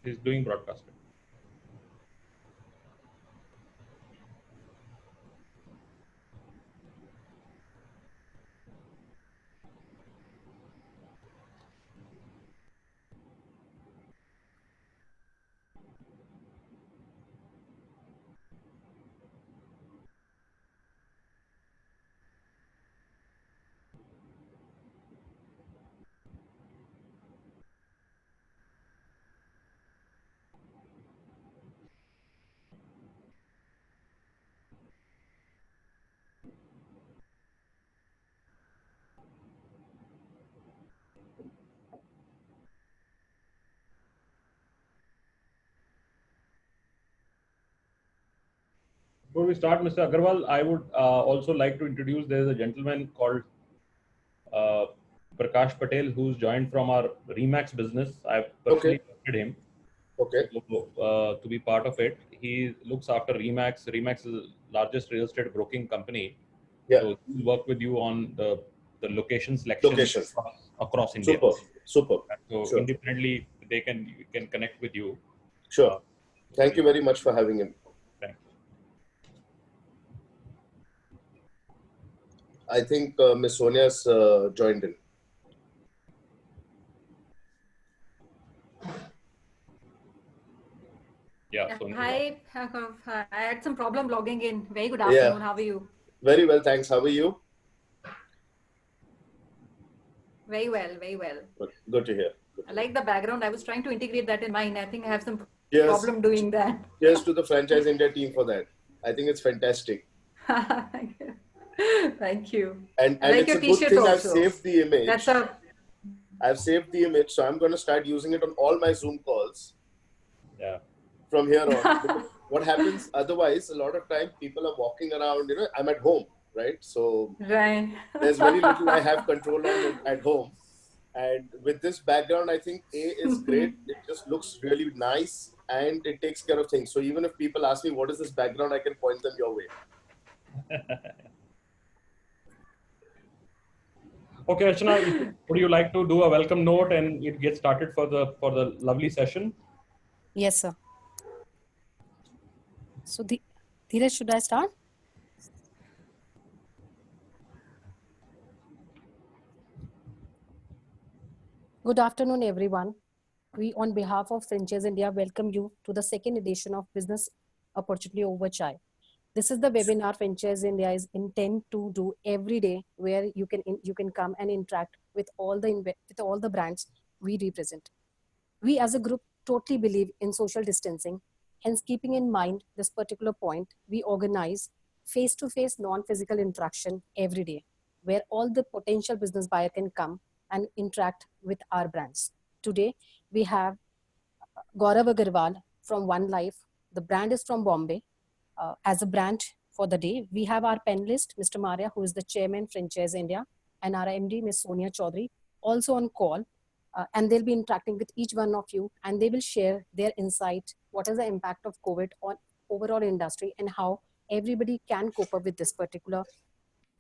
He's doing broadcasting. Before we start, Mr. Agarwal, I would also like to introduce, there is a gentleman called uh, Prakash Patel who's joined from our Remax business. I've personally invited him to be part of it. He looks after Remax. Remax is the largest real estate broking company. So he'll work with you on the location selection across India. Super. So independently, you can connect with you. Sure. Thank you very much for having him. Thanks. I think Ms. Sonia's joined in. Yeah. Hi. I had some problem logging in. Very good afternoon. How are you? Very well, thanks. How are you? Very well, very well. Good to hear. I like the background. I was trying to integrate that in mine. I think I have some problem doing that. Cheers to the Franchiseindia team for that. I think it's fantastic. Thank you. Thank you. And like it's a good thing I've saved the image. I've saved the image, so I'm going to start using it on all my Zoom calls. Yeah. From here on. What happens otherwise, a lot of time people are walking around, I'm at home, right? So there's very little I have control on at home. And with this background, I think A is great. It just looks really nice and it takes care of things. So even if people ask me, what is this background, I can point them your way. Okay, Archana, would you like to do a welcome note and it gets started for the lovely session? Yes, sir. So, Dheeraj, should I start? Good afternoon, everyone. We, on behalf of Franchiseindia, welcome you to the second edition of Business Opportunity Over Chai. This is the webinar Franchiseindia is intent to do every day, where you can come and interact with all the brands we represent. We as a group totally believe in social distancing. Hence, keeping in mind this particular point, we organize face-to-face non-physical interaction every day, where all the potential business buyer can come and interact with our brands. Today, we have Gaurav Agarwal from OneLife. The brand is from Bombay. As a brand for the day, we have our panelist, Mr. Maria, who is the chairman, Franchiseindia, and our MD, Ms. Sonia Chaudhary, also on call. And they'll be interacting with each one of you, and they will share their insight, what is the impact of COVID on overall industry and how everybody can cope up with this particular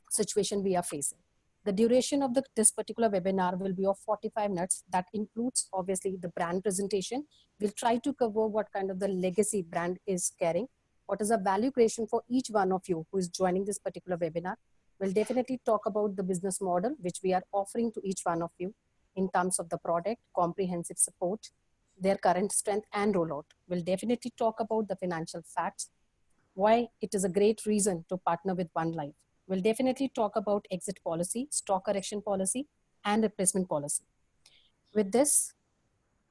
situation we are facing. The duration of this particular webinar will be of 45 minutes. That includes obviously the brand presentation. We'll try to cover what kind of the legacy brand is carrying, what is the value creation for each one of you who is joining this particular webinar. We'll definitely talk about the business model, which we are offering to each one of you in terms of the product, comprehensive support, their current strength and rollout. We'll definitely talk about the financial facts, why it is a great reason to partner with OneLife. We'll definitely talk about exit policy, stock correction policy, and replacement policy. With this,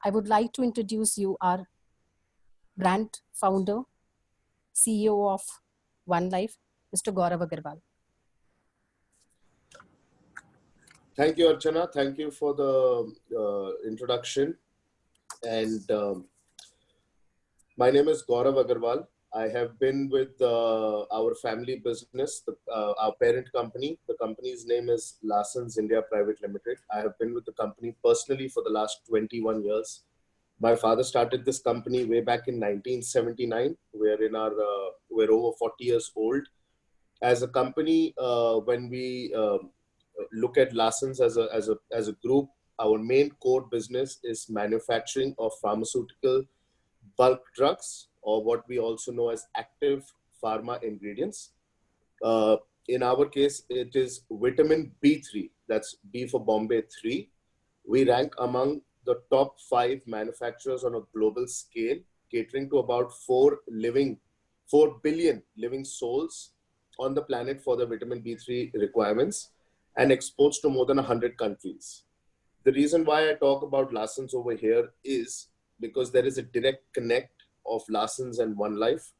I would like to introduce you our brand founder, CEO of OneLife, Mr. Gaurav Agarwal. Thank you, Archana. Thank you for the introduction. And my name is Gaurav Agarwal. I have been with our family business, our parent company. The company's name is Lasons India Private Limited. I have been with the company personally for the last 21 years. My father started this company way back in 1979. We're over 40 years old. As a company, when we look at Lasons as a group, our main core business is manufacturing of pharmaceutical bulk drugs, or what we also know as active pharma ingredients. In our case, it is vitamin B3. That's B for Bombay 3. We rank among the top 5 manufacturers on a global scale, catering to about 4 billion living souls on the planet for the vitamin B3 requirements, and exports to more than 100 countries. The reason why I talk about Lasons over here is because there is a direct connect of Lasons and OneLife.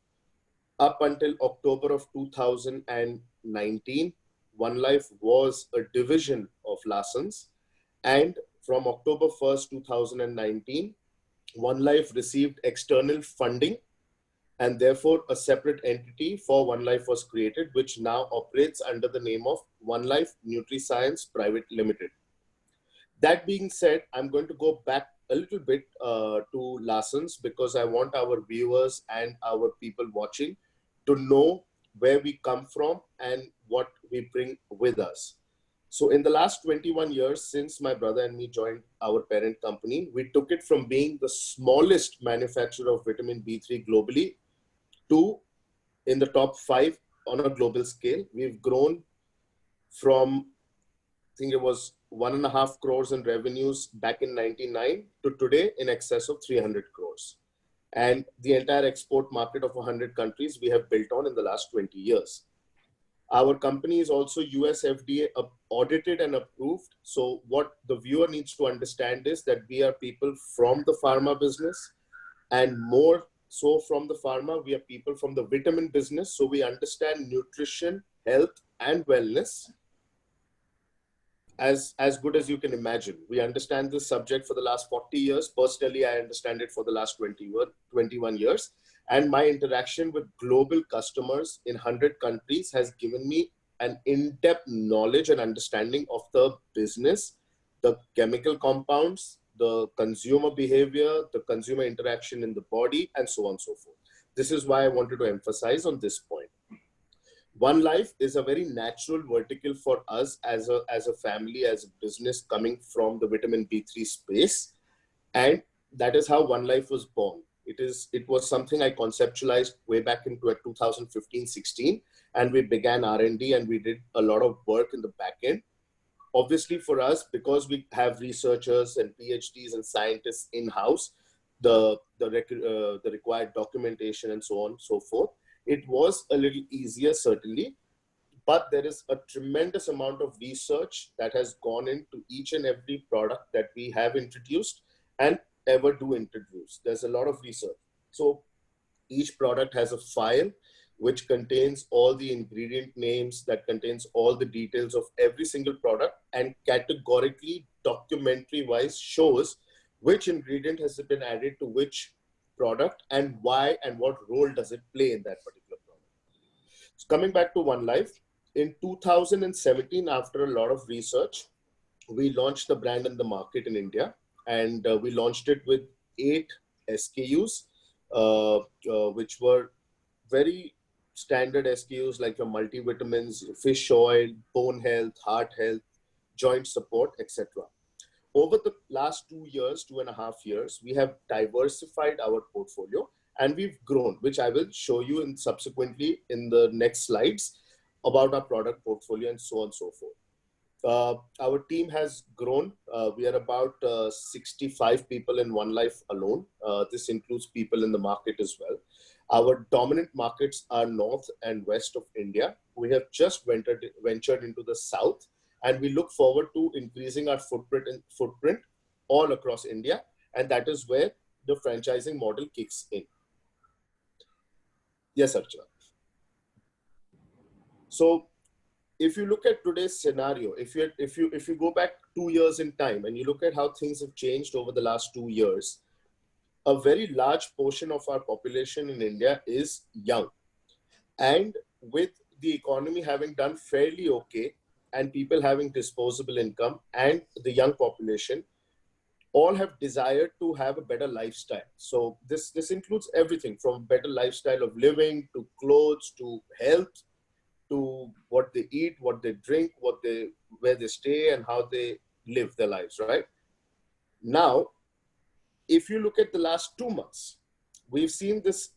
Up until October of 2019, OneLife was a division of Lasons, and from October 1st, 2019, OneLife received external funding, and therefore a separate entity for OneLife was created, which now operates under the name of OneLife NutriScience Private Limited. That being said, I'm going to go back a little bit to Lasons, because I want our viewers and our people watching to know where we come from and what we bring with us. So in the last 21 years, since my brother and me joined our parent company, we took it from being the smallest manufacturer of vitamin B3 globally to in the top 5 on a global scale. We've grown from, I think it was 1.5 crores in revenues back in 99 to today in excess of 300 crores. And the entire export market of 100 countries we have built on in the last 20 years. Our company is also US FDA audited and approved. So what the viewer needs to understand is that we are people from the pharma business, and more so from the pharma, we are people from the vitamin business. So we understand nutrition, health, and wellness as good as you can imagine. We understand this subject for the last 40 years. Personally, I understand it for the last 21 years. And my interaction with global customers in 100 countries has given me an in-depth knowledge and understanding of the business, the chemical compounds, the consumer behavior, the consumer interaction in the body, and so on and so forth. This is why I wanted to emphasize on this point. OneLife is a very natural vertical for us as a family, as a business coming from the vitamin B3 space. And that is how OneLife was born. It was something I conceptualized way back in 2015-16, and we began R&D, and we did a lot of work in the back end. Obviously for us, because we have researchers and PhDs and scientists in-house, the required documentation and so on and so forth, it was a little easier, certainly, but there is a tremendous amount of research that has gone into each and every product that we have introduced and ever do introduce. There's a lot of research. So each product has a file which contains all the ingredient names, that contains all the details of every single product, and categorically, documentary wise, shows which ingredient has been added to which product and why and what role does it play in that particular product. So coming back to OneLife, in 2017, after a lot of research, we launched the brand in the market in India, and we launched it with 8 SKUs, which were very standard SKUs like your multivitamins, fish oil, bone health, heart health, joint support, etc. Over the last 2.5 years, we have diversified our portfolio and we've grown, which I will show you subsequently in the next slides about our product portfolio and so on and so forth. Our team has grown. We are about 65 people in OneLife alone. This includes people in the market as well. Our dominant markets are north and west of India. We have just ventured into the south, and we look forward to increasing our footprint all across India. And that is where the franchising model kicks in. Yes, Archana. So if you look at today's scenario, if you go back 2 years in time and you look at how things have changed over the last 2 years, a very large portion of our population in India is young. And with the economy having done fairly okay, and people having disposable income, and the young population, all have desired to have a better lifestyle. So this includes everything from better lifestyle of living, to clothes, to health, to what they eat, what they drink, where they stay, and how they live their lives, right? Now, if you look at the last 2 months, we've seen this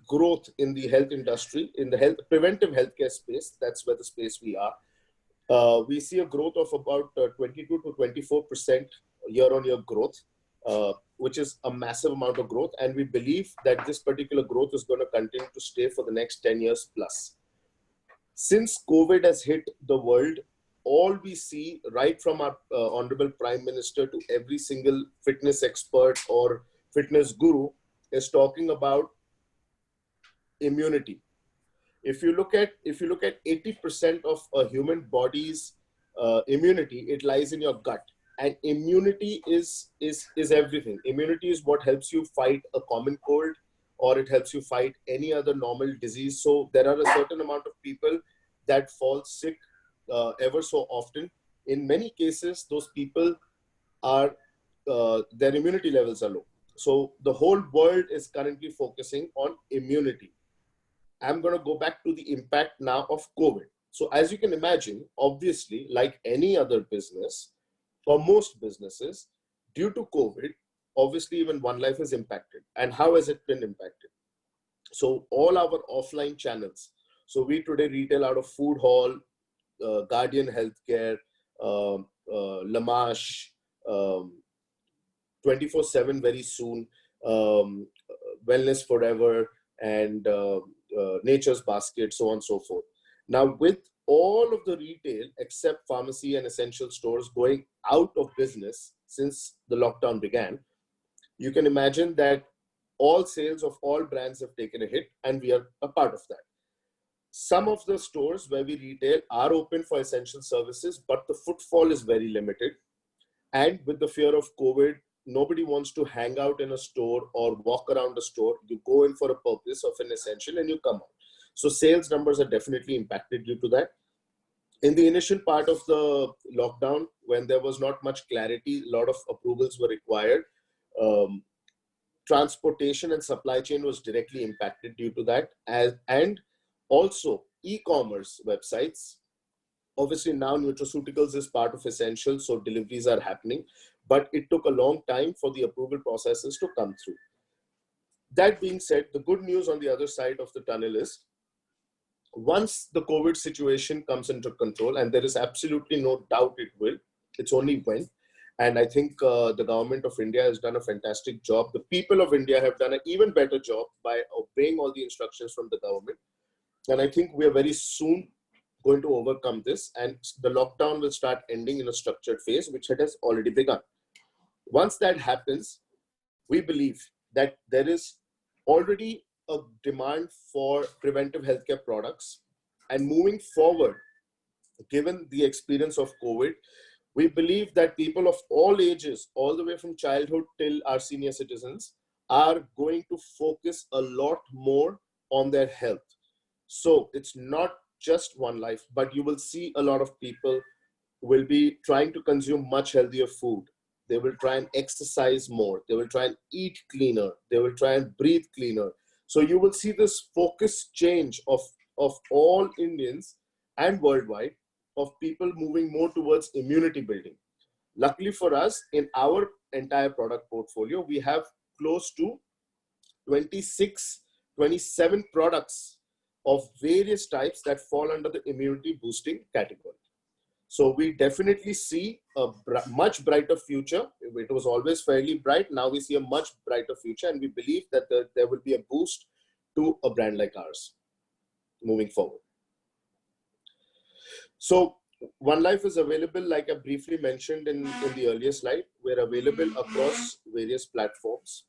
growth in the health industry, in the preventive healthcare space. That's where the space we are. We see a growth of about 22 to 24% year-on-year growth, which is a massive amount of growth. And we believe that this particular growth is going to continue to stay for the next 10 years plus. Since COVID has hit the world, all we see, right from our Honorable Prime Minister to every single fitness expert or fitness guru, is talking about immunity. If you look at 80% of a human body's immunity, it lies in your gut. And immunity is everything. Immunity is what helps you fight a common cold, or it helps you fight any other normal disease. So there are a certain amount of people that fall sick ever so often. In many cases, those people are, their immunity levels are low. So the whole world is currently focusing on immunity. I'm going to go back to the impact now of COVID. So as you can imagine, obviously, like any other business, or most businesses, due to COVID, obviously even OneLife is impacted. And how has it been impacted? So all our offline channels. So we today retail out of Food Hall, Guardian Healthcare, Lamash, 24/7 very soon, Wellness Forever, and Nature's Basket, so on and so forth. Now, with all of the retail except pharmacy and essential stores going out of business since the lockdown began, you can imagine that all sales of all brands have taken a hit, and we are a part of that. Some of the stores where we retail are open for essential services, but the footfall is very limited. And with the fear of COVID, nobody wants to hang out in a store or walk around a store. You go in for a purpose of an essential and you come out. So sales numbers are definitely impacted due to that. In the initial part of the lockdown, when there was not much clarity, a lot of approvals were required. Transportation and supply chain was directly impacted due to that. And also e-commerce websites. Obviously now nutraceuticals is part of essentials, so deliveries are happening, but it took a long time for the approval processes to come through. That being said, the good news on the other side of the tunnel is, once the COVID situation comes into control, and there is absolutely no doubt it will, it's only when. And I think the government of India has done a fantastic job. The people of India have done an even better job by obeying all the instructions from the government. And I think we are very soon going to overcome this, and the lockdown will start ending in a structured phase, which it has already begun. Once that happens, we believe that there is already a demand for preventive healthcare products. And moving forward, given the experience of COVID, we believe that people of all ages, all the way from childhood till our senior citizens, are going to focus a lot more on their health. So it's not just OneLife, but you will see a lot of people will be trying to consume much healthier food. They will try and exercise more. They will try and eat cleaner. They will try and breathe cleaner. So you will see this focus change of all Indians and worldwide, of people moving more towards immunity building. Luckily for us, in our entire product portfolio, we have close to 26, 27 products of various types that fall under the immunity boosting category. So we definitely see a much brighter future. It was always fairly bright. Now we see a much brighter future, and we believe that there will be a boost to a brand like ours moving forward. So OneLife is available, like I briefly mentioned in the earlier slide. We're available across various platforms.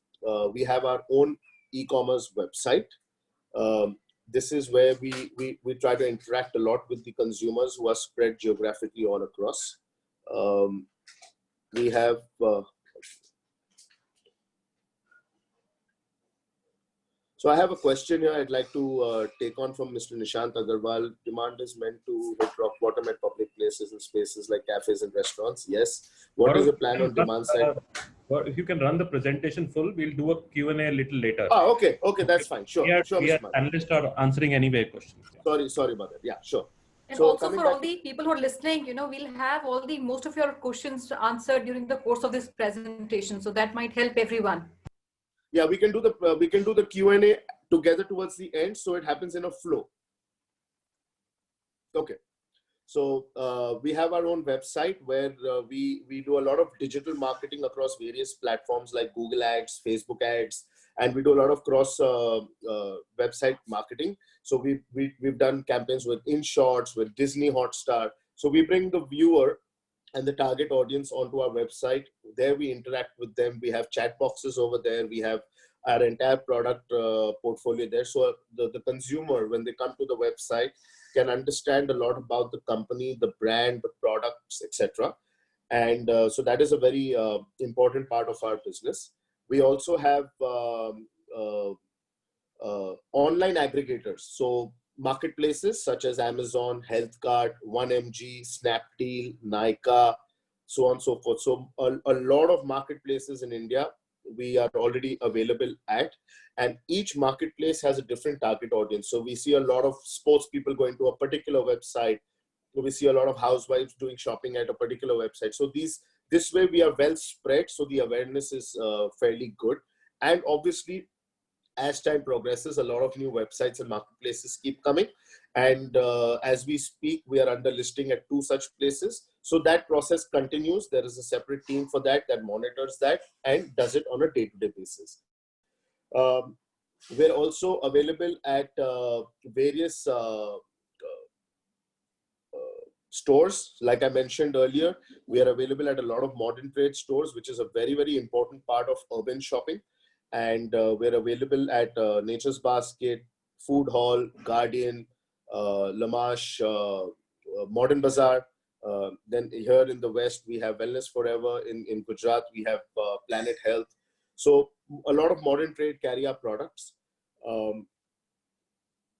We have our own e-commerce website. This is where we try to interact a lot with the consumers who are spread geographically all across. We have so I have a question here I'd like to take on from Mr. Nishant Agarwal. Demand is meant to hit rock bottom at public places and spaces like cafes and restaurants. Yes. What is the plan on demand side? If you can run the presentation full, we'll do a Q&A a little later. Oh, okay. Okay, that's fine. Sure. Analysts are answering anyway questions. Yeah. Sorry about that. Yeah, sure. And so also for all the people who are listening, we'll have most of your questions answered during the course of this presentation. So that might help everyone. Yeah, we can do the Q&A together towards the end, so it happens in a flow. Okay. So we have our own website where we do a lot of digital marketing across various platforms like Google Ads, Facebook Ads, and we do a lot of cross website marketing. So we've done campaigns with InShots, with Disney Hotstar. So we bring the viewer and the target audience onto our website. There we interact with them. We have chat boxes over there. We have our entire product portfolio there. So the consumer, when they come to the website, can understand a lot about the company, the brand, the products, etc. And so that is a very important part of our business. We also have online aggregators. So marketplaces such as Amazon, HealthCart, 1mg, Snapdeal, Nykaa, so on and so forth. So a lot of marketplaces in India we are already available at, and each marketplace has a different target audience. So we see a lot of sports people going to a particular website. We see a lot of housewives doing shopping at a particular website. So this way we are well spread, so the awareness is fairly good. And obviously, as time progresses, a lot of new websites and marketplaces keep coming. And as we speak, we are under listing at 2 such places. So that process continues. There is a separate team for that monitors that and does it on a day-to-day basis. We're also available at various stores. Like I mentioned earlier, we are available at a lot of modern trade stores, which is a very, very important part of urban shopping. And we're available at Nature's Basket, Food Hall, Guardian, Lamash, Modern Bazaar. Then here in the West, we have Wellness Forever. In Gujarat, we have Planet Health. So a lot of modern trade carry our products.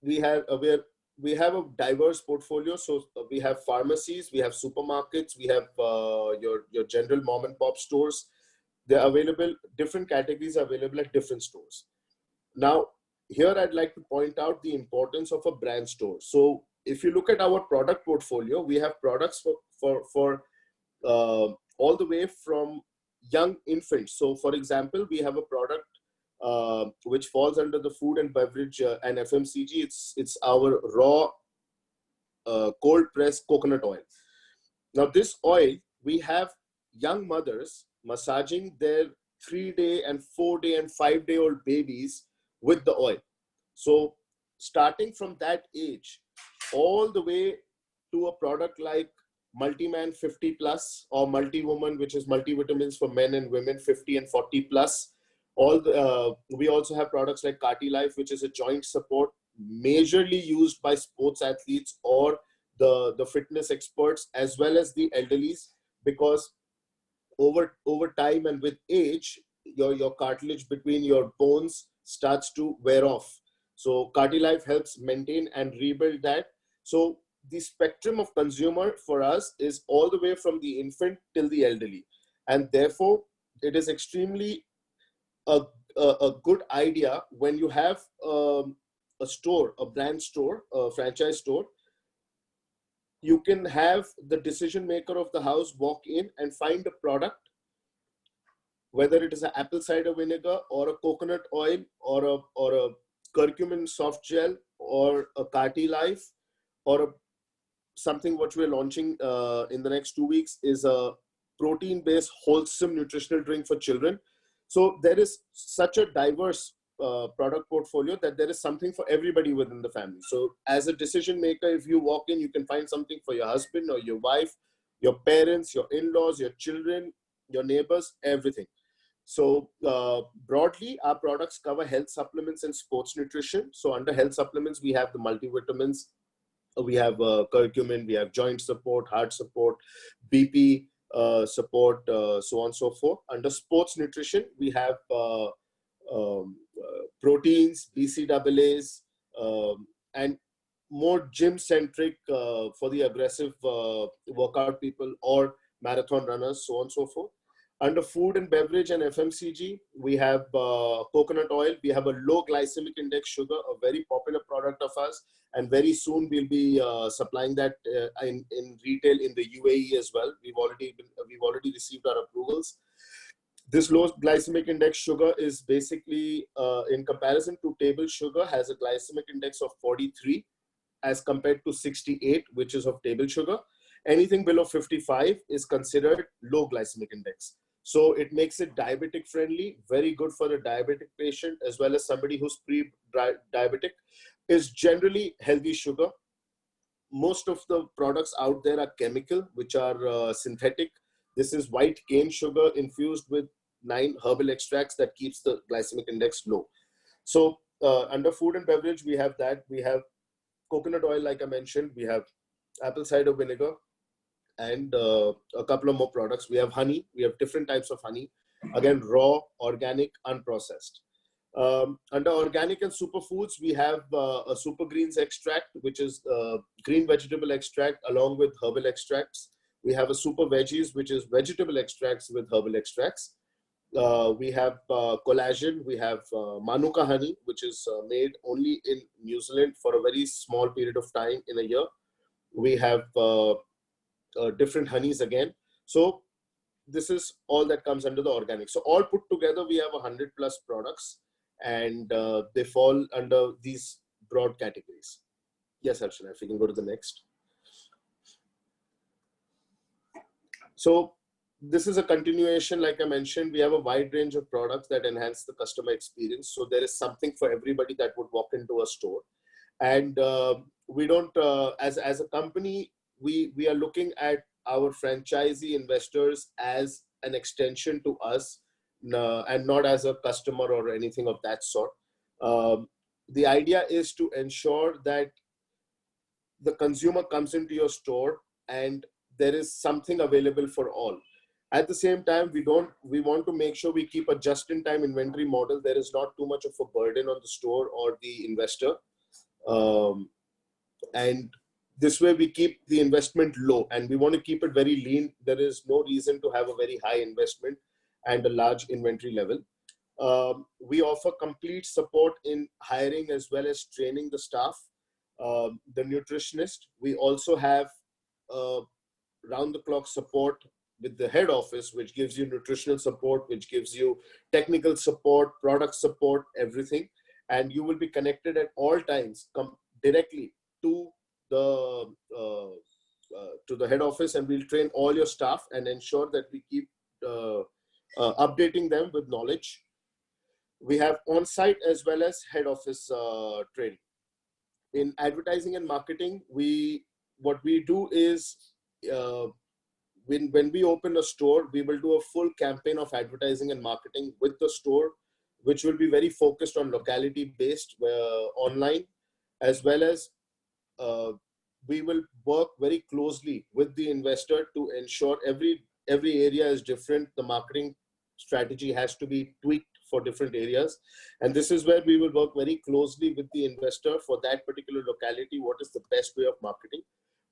We have a diverse portfolio. So we have pharmacies, we have supermarkets, we have your general mom and pop stores. They're available, different categories are available at different stores. Now, here I'd like to point out the importance of a brand store. So if you look at our product portfolio, we have products for all the way from young infants. So for example, we have a product which falls under the food and beverage and FMCG. It's our raw cold pressed coconut oil. Now this oil, we have young mothers massaging their 3-day and 4-day and 5-day-old babies with the oil. So starting from that age, all the way to a product like Multiman 50 plus or Multi-Woman, which is multivitamins for men and women 50 and 40 plus. We also have products like Carti Life, which is a joint support majorly used by sports athletes or the fitness experts as well as the elderlies, because over time and with age, your cartilage between your bones starts to wear off. So Carti Life helps maintain and rebuild that. So the spectrum of consumer for us is all the way from the infant till the elderly. And therefore, it is extremely a good idea when you have a store, a brand store, a franchise store. You can have the decision maker of the house walk in and find a product, whether it is an apple cider vinegar or a coconut oil or a curcumin soft gel or a Carti Life or something which we're launching in the next 2 weeks is a protein-based wholesome nutritional drink for children. So there is such a diverse product portfolio that there is something for everybody within the family. So as a decision maker, if you walk in, you can find something for your husband or your wife, your parents, your in-laws, your children, your neighbors, everything. So broadly, our products cover health supplements and sports nutrition. So under health supplements, we have the multivitamins, we have curcumin, we have joint support, heart support, BP support, so on and so forth. Under sports nutrition, we have proteins, BCAAs, and more gym-centric for the aggressive workout people or marathon runners, so on and so forth. Under food and beverage and FMCG, we have coconut oil. We have a low glycemic index sugar, a very popular product of ours. And very soon we'll be supplying that in retail in the UAE as well. We've already received our approvals. This low glycemic index sugar is basically, in comparison to table sugar, has a glycemic index of 43 as compared to 68, which is of table sugar. Anything below 55 is considered low glycemic index. So it makes it diabetic friendly, very good for a diabetic patient as well as somebody who's pre-diabetic. Is generally healthy sugar. Most of the products out there are chemical, which are synthetic. This is white cane sugar infused with 9 herbal extracts that keeps the glycemic index low. So under food and beverage, we have that. We have coconut oil, like I mentioned. We have apple cider vinegar and a couple of more products. We have honey. We have different types of honey. Again, raw, organic, unprocessed. Under organic and superfoods, we have a super greens extract, which is green vegetable extract along with herbal extracts. We have a super veggies, which is vegetable extracts with herbal extracts. We have collagen. We have Manuka honey, which is made only in New Zealand for a very small period of time in a year. We have different honeys again. So this is all that comes under the organic. So all put together, we have 100+ products, and they fall under these broad categories. Yes, Archana, if you can go to the next. So this is a continuation. Like I mentioned, we have a wide range of products that enhance the customer experience. So there is something for everybody that would walk into a store. And we don't, as a company, we are looking at our franchisee investors as an extension to us, and not as a customer or anything of that sort. The idea is to ensure that the consumer comes into your store and there is something available for all. At the same time, we want to make sure we keep a just-in-time inventory model. There is not too much of a burden on the store or the investor. And this way we keep the investment low, and we want to keep it very lean. There is no reason to have a very high investment and a large inventory level. We offer complete support in hiring as well as training the staff, the nutritionist. We also have round-the-clock support with the head office, which gives you nutritional support, which gives you technical support, product support, everything. And you will be connected at all times directly to the head office, and we'll train all your staff and ensure that we keep updating them with knowledge. We have on-site as well as head office training. In advertising and marketing, what we do is when we open a store, we will do a full campaign of advertising and marketing with the store, which will be very focused on locality based, online, as well as we will work very closely with the investor to ensure every area is different. The marketing strategy has to be tweaked for different areas. And this is where we will work very closely with the investor for that particular locality. What is the best way of marketing?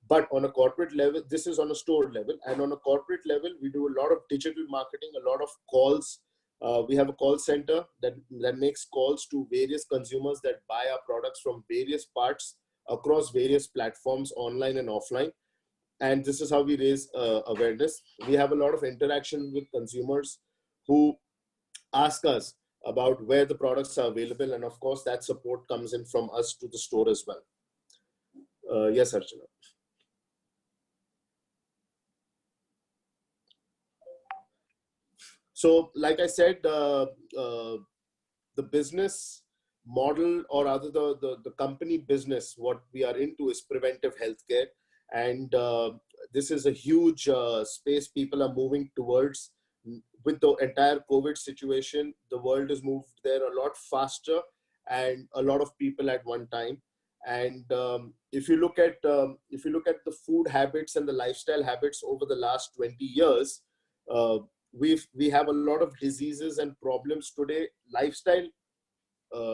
But on a corporate level, this is on a store level. And on a corporate level, we do a lot of digital marketing, a lot of calls. We have a call center that makes calls to various consumers that buy our products from various parts across various platforms, online and offline. And this is how we raise awareness. We have a lot of interaction with consumers who ask us about where the products are available. And of course, that support comes in from us to the store as well. Yes, Archana. So, like I said, the business model, or rather the company business, what we are into is preventive healthcare. And this is a huge space people are moving towards. With the entire COVID situation, the world has moved there a lot faster and a lot of people at one time. And if you look at the food habits and the lifestyle habits over the last 20 years, we have a lot of diseases and problems today, lifestyle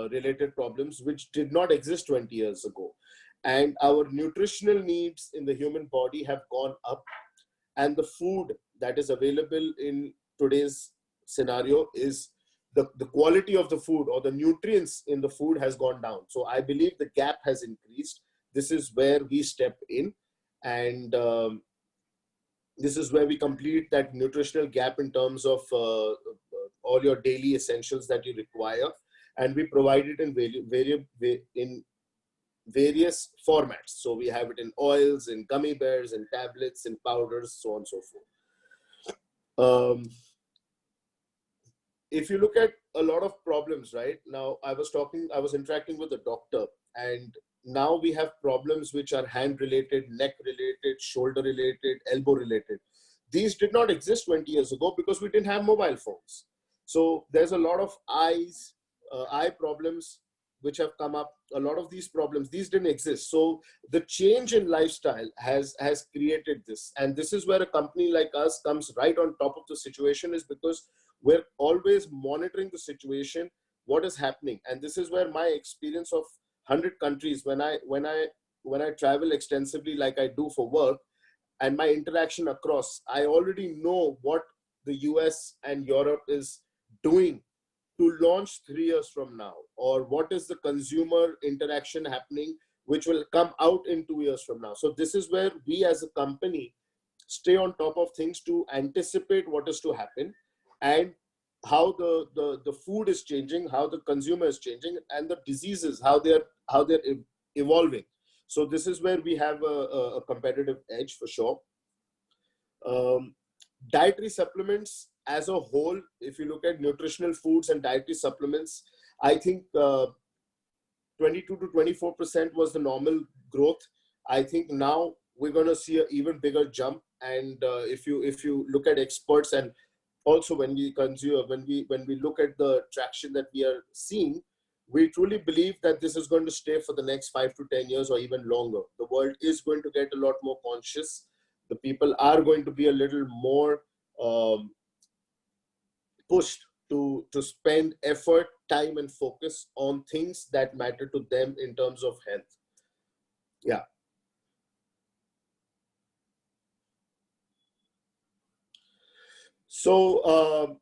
related problems, which did not exist 20 years ago. And our nutritional needs in the human body have gone up, and the food that is available in today's scenario is the quality of the food, or the nutrients in the food, has gone down. So I believe the gap has increased. This is where we step in, and this is where we complete that nutritional gap in terms of all your daily essentials that you require. And we provide it in various formats. So we have it in oils, in gummy bears, in tablets, in powders, so on and so forth. If you look at a lot of problems, right now, I was interacting with a doctor, and now we have problems which are hand related, neck related, shoulder related, elbow related. These did not exist 20 years ago because we didn't have mobile phones. So there's a lot of eye problems which have come up. A lot of these problems, these didn't exist. So the change in lifestyle has created this. And this is where a company like us comes right on top of the situation, is because we're always monitoring the situation, what is happening. And this is where my experience of 100 countries, when I travel extensively like I do for work, and my interaction across, I already know what the US and Europe is doing to launch 3 years from now, or what is the consumer interaction happening which will come out in 2 years from now. So this is where we as a company stay on top of things to anticipate what is to happen, and how the food is changing, how the consumer is changing, and the diseases, how they're evolving. So this is where we have a competitive edge for sure. Dietary supplements as a whole, if you look at nutritional foods and dietary supplements, I think 22 to 24% was the normal growth. I think now we're going to see an even bigger jump. And if you look at experts, and also when we look at the traction that we are seeing, we truly believe that this is going to stay for the next 5 to 10 years or even longer. The world is going to get a lot more conscious. The people are going to be a little more pushed to spend effort, time, and focus on things that matter to them in terms of health. Yeah. So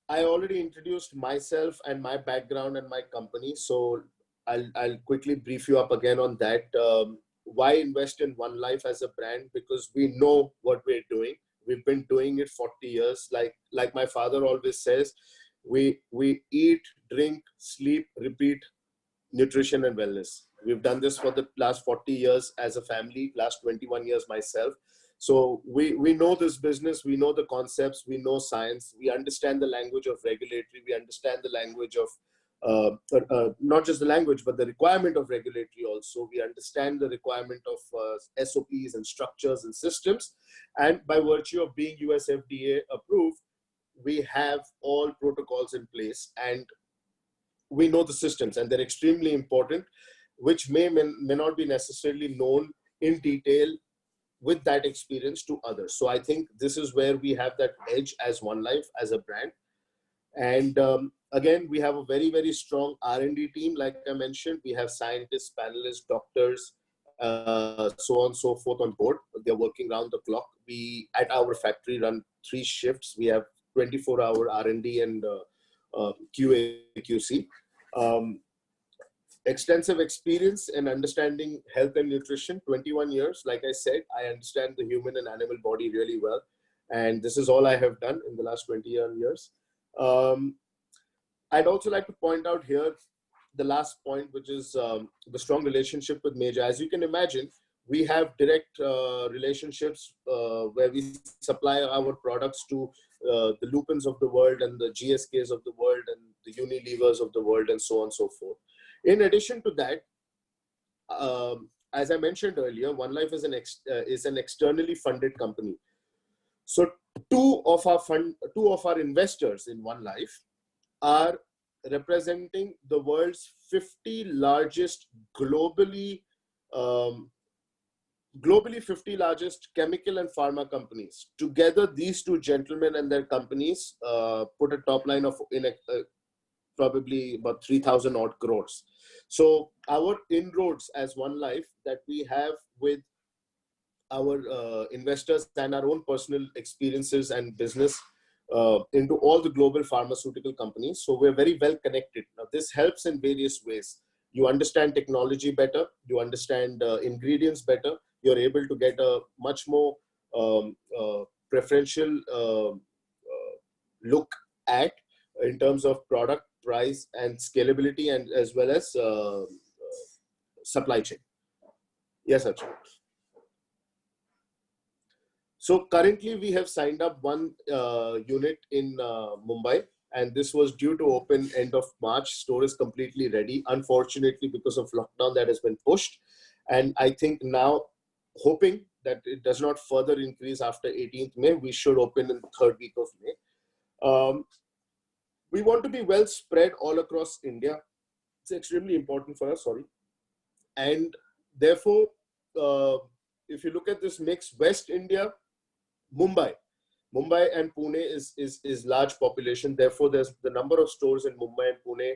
I already introduced myself and my background and my company. So I'll quickly brief you up again on that. Why invest in OneLife as a brand? Because we know what we're doing. We've been doing it 40 years. Like my father always says, we eat, drink, sleep, repeat, nutrition and wellness. We've done this for the last 40 years as a family, last 21 years myself. So we know this business, we know the concepts, we know science, we understand the language of regulatory, we understand the language of, not just the language, but the requirement of regulatory also. We understand the requirement of SOPs and structures and systems. And by virtue of being US FDA approved, we have all protocols in place, and we know the systems, and they're extremely important, which may not be necessarily known in detail with that experience to others. So I think this is where we have that edge as OneLife, as a brand. And again, we have a very, very strong R&D team. Like I mentioned, we have scientists, panelists, doctors, so on and so forth on board. They're working around the clock. We, at our factory, run 3 shifts. We have 24-hour R&D and QA, QC. Extensive experience in understanding health and nutrition, 21 years. Like I said, I understand the human and animal body really well. And this is all I have done in the last 20 years. I'd also like to point out here the last point, which is the strong relationship with Major. As you can imagine, we have direct relationships where we supply our products to the Lupins of the world and the GSKs of the world and the Unilevers of the world and so on and so forth. In addition to that, as I mentioned earlier, OneLife is an externally funded company. So two of our investors in OneLife are representing the world's 50 largest globally 50 largest chemical and pharma companies. Together, these two gentlemen and their companies put a top line of probably about 3,000 odd crores. So our inroads as OneLife that we have with our investors and our own personal experiences and business into all the global pharmaceutical companies. So we're very well connected. Now, this helps in various ways. You understand technology better, you understand ingredients better, you're able to get a much more preferential look at in terms of product, price, and scalability, and as well as supply chain. Yes, Archana. So currently we have signed up one unit in Mumbai, and this was due to open end of March. Store is completely ready. Unfortunately, because of lockdown, that has been pushed. And I think now, hoping that it does not further increase after 18th May, we should open in the third week of May. We want to be well spread all across India. It's extremely important for us, And therefore, if you look at this mix, West India, Mumbai and Pune is large population. Therefore, there's the number of stores in Mumbai and Pune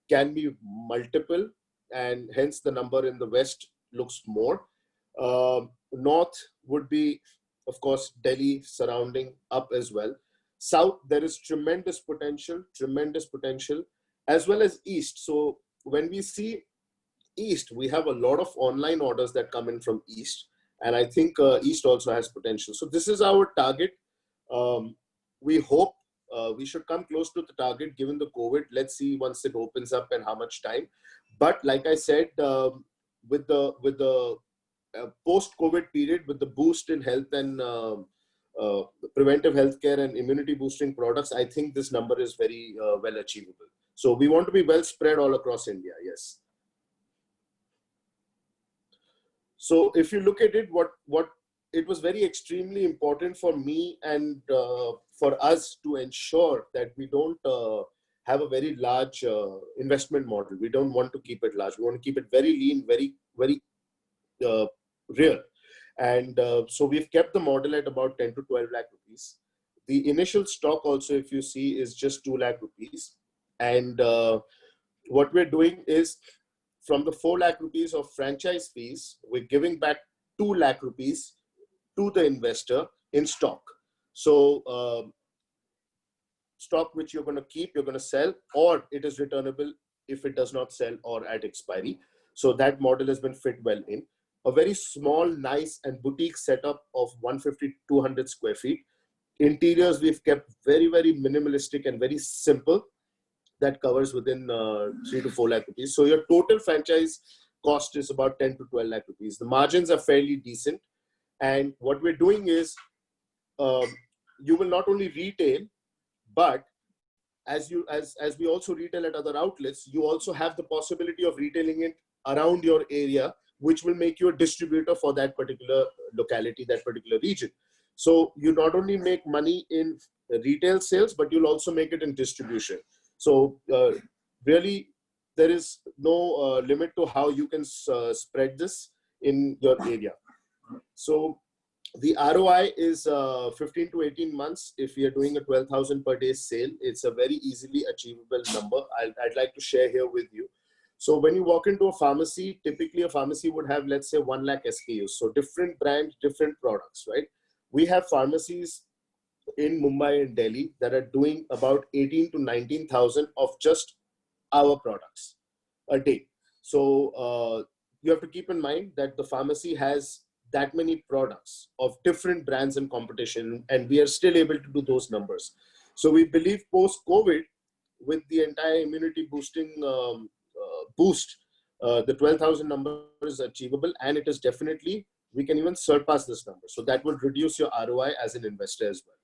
can be multiple, and hence the number in the West looks more. North would be, of course, Delhi surrounding up as well. South, there is tremendous potential, as well as East. So when we see East, we have a lot of online orders that come in from East. And I think East also has potential. So this is our target. We hope we should come close to the target given the COVID. Let's see once it opens up and how much time. But like I said, with the post-COVID period, with the boost in health and preventive healthcare and immunity boosting products, I think this number is very well achievable. So we want to be well spread all across India. Yes. So if you look at it, what it was very extremely important for me and for us to ensure that we don't have a very large investment model. We don't want to keep it large. We want to keep it very lean, very real. And so we've kept the model at about 10 to 12 lakh rupees. The initial stock also, if you see, is just 2 lakh rupees. And what we're doing is, from the 4 lakh rupees of franchise fees, we're giving back 2 lakh rupees to the investor in stock. So stock which you're going to keep, you're going to sell, or it is returnable if it does not sell or at expiry. So that model has been fit well in. A very small, nice and boutique setup of 150 to 200 square feet. Interiors we've kept very, very minimalistic and very simple. That covers within 3 to 4 lakh rupees. So your total franchise cost is about 10 to 12 lakh rupees. The margins are fairly decent. And what we're doing is, you will not only retail, but as we also retail at other outlets, you also have the possibility of retailing it around your area, which will make you a distributor for that particular locality, that particular region. So you not only make money in retail sales, but you'll also make it in distribution. So really, there is no limit to how you can spread this in your area. So the ROI is 15 to 18 months. If we are doing a 12,000 per day sale, it's a very easily achievable number. I'd like to share here with you. So when you walk into a pharmacy, typically a pharmacy would have, let's say, 1 lakh SKUs. So different brands, different products, right? We have pharmacies in Mumbai and Delhi that are doing about 18 to 19,000 of just our products a day. So you have to keep in mind that the pharmacy has that many products of different brands and competition, and we are still able to do those numbers. So we believe post-COVID, with the entire immunity boosting boost, the 12,000 number is achievable, and it is definitely, we can even surpass this number. So that will reduce your ROI as an investor as well.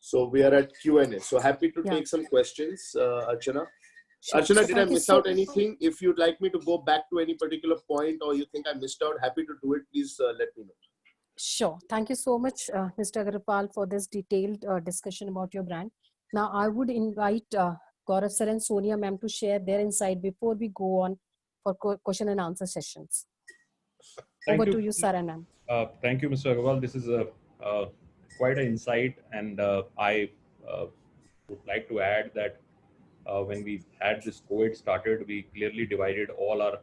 So we are at Q&A. So happy to take some questions, Archana. Sure. Archana, did I miss out anything? If you'd like me to go back to any particular point, or you think I missed out, happy to do it. Please let me know. Sure. Thank you so much, Mr. Agarwal, for this detailed discussion about your brand. Now, I would invite Gaurav sir and Sonia ma'am to share their insight before we go on for question and answer sessions. Over to you, sir and ma'am. Thank you, Mr. Agarwal. This is quite an insight, and I would like to add that when we had this COVID started, we clearly divided all our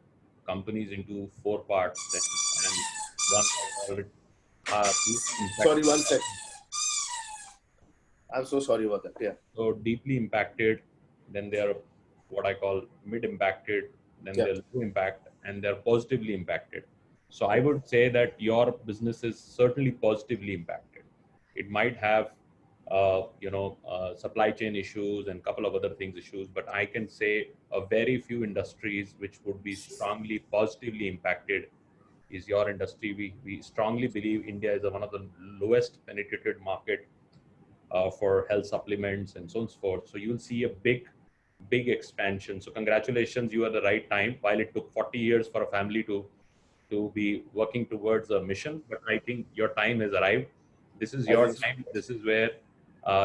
companies into 4 parts, and one sorry, one second. I'm so sorry about that. Yeah. So deeply impacted, then they are what I call mid impacted, then they're low impact, and they're positively impacted. So I would say that your business is certainly positively impacted. It might have, supply chain issues and a couple of other things issues, but I can say a very few industries which would be strongly positively impacted is your industry. We strongly believe India is one of the lowest penetrated market for health supplements and so on and so forth. So you will see a big expansion. So congratulations, you are the right time. While it took 40 years for a family to be working towards a mission, but I think your time has arrived. This is your time. This is where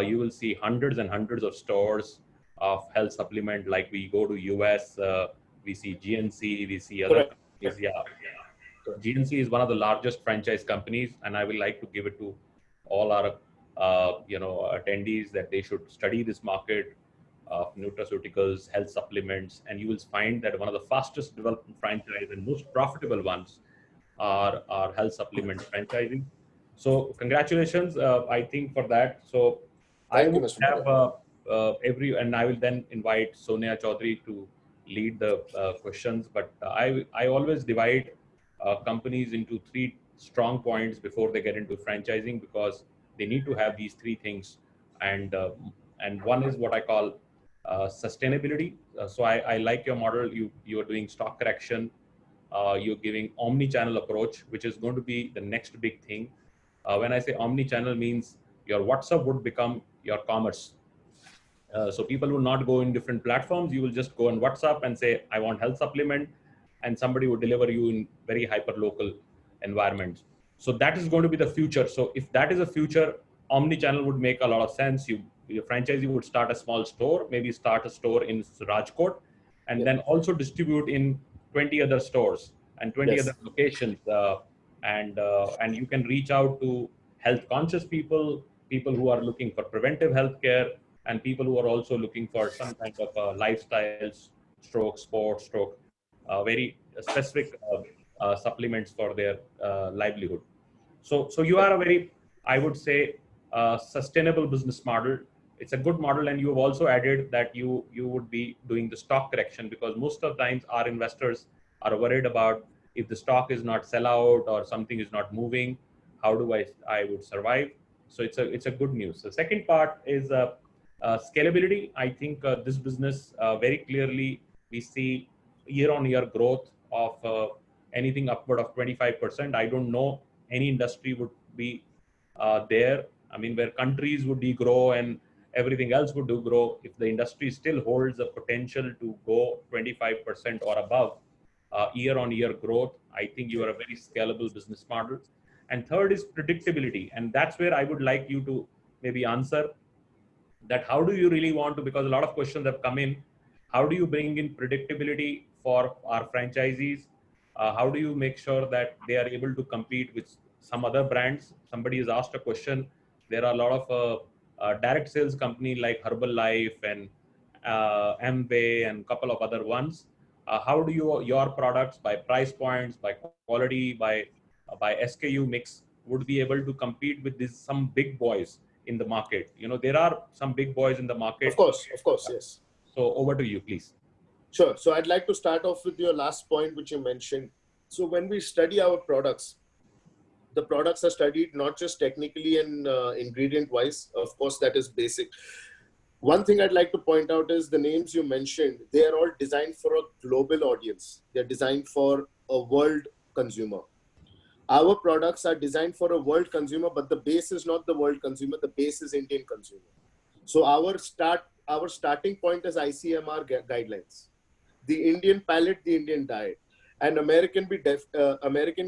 you will see hundreds and hundreds of stores of health supplement. Like we go to US, we see GNC, we see other companies. Yeah, GNC is one of the largest franchise companies, and I will like to give it to all our attendees that they should study this market of nutraceuticals, health supplements, and you will find that one of the fastest developing franchise and most profitable ones are health supplement franchising. So congratulations, I think for that. So I would have and I will then invite Sonia Chaudhary to lead the questions. But I always divide companies into three strong points before they get into franchising, because they need to have these three things. And one is what I call sustainability. So I like your model. You are doing stock correction. You're giving omni-channel approach, which is going to be the next big thing. When I say omni-channel, means your WhatsApp would become your commerce. So people will not go in different platforms. You will just go on WhatsApp and say, I want health supplement, and somebody will deliver you in very hyper local environments. So that is going to be the future. So if that is a future, omni-channel would make a lot of sense. Your franchisee would start a small store, maybe start a store in Rajkot, and then also distribute in 20 other stores and 20 other locations. And you can reach out to health conscious people who are looking for preventive healthcare, and people who are also looking for some kind of lifestyles, stroke, sports, stroke, very specific supplements for their livelihood. So you are a very, I would say, sustainable business model. It's a good model, and you have also added that you would be doing the stock correction, because most of the times our investors are worried about if the stock is not sell out or something is not moving, how do I would survive? So it's a good news. The second part is scalability. I think this business very clearly we see year-on-year growth of anything upward of 25%. I don't know any industry would be there. I mean, where countries would degrow and everything else would do grow. If the industry still holds the potential to go 25% or above year-on-year growth, I think you are a very scalable business model. And third is predictability, and that's where I would like you to maybe answer that. How do you really want to, because a lot of questions have come in, how do you bring in predictability for our franchisees? How do you make sure that they are able to compete with some other brands? Somebody has asked a question. There are a lot of direct sales company like Herbalife and Amway and a couple of other ones. How do your products by price points, by quality, by SKU mix would be able to compete with some big boys in the market? You know, there are some big boys in the market. Of course, yes. So over to you, please. Sure. So I'd like to start off with your last point, which you mentioned. So when we study our products, the products are studied not just technically and ingredient wise. Of course, that is basic. One thing I'd like to point out is the names you mentioned, they are all designed for a global audience. They're designed for a world consumer. Our products are designed for a world consumer, but the base is not the world consumer. The base is Indian consumer. So our starting point is ICMR guidelines. The Indian palate, the Indian diet. And American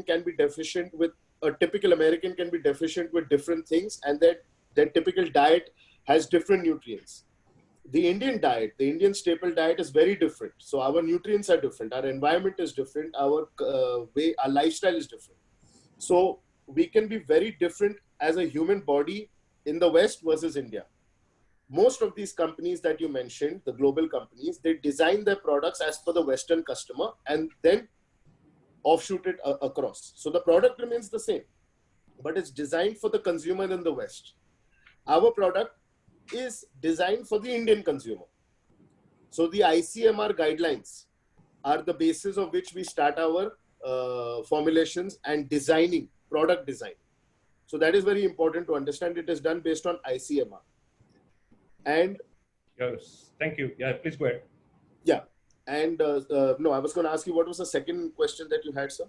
can be deficient with, a typical American can be deficient with different things, and their typical diet has different nutrients. The Indian diet, the Indian staple diet is very different. So our nutrients are different. Our environment is different. Our lifestyle is different. So we can be very different as a human body in the West versus India. Most of these companies that you mentioned, the global companies, they design their products as per the Western customer and then offshoot it across. So the product remains the same, but it's designed for the consumer in the West. Our product is designed for the Indian consumer. So the ICMR guidelines are the basis of which we start our formulations and designing, product design. So that is very important to understand. It is done based on ICMR. And yes, thank you. Yeah, please go ahead. yeah. And no, I was going to ask you, what was the second question that you had, sir?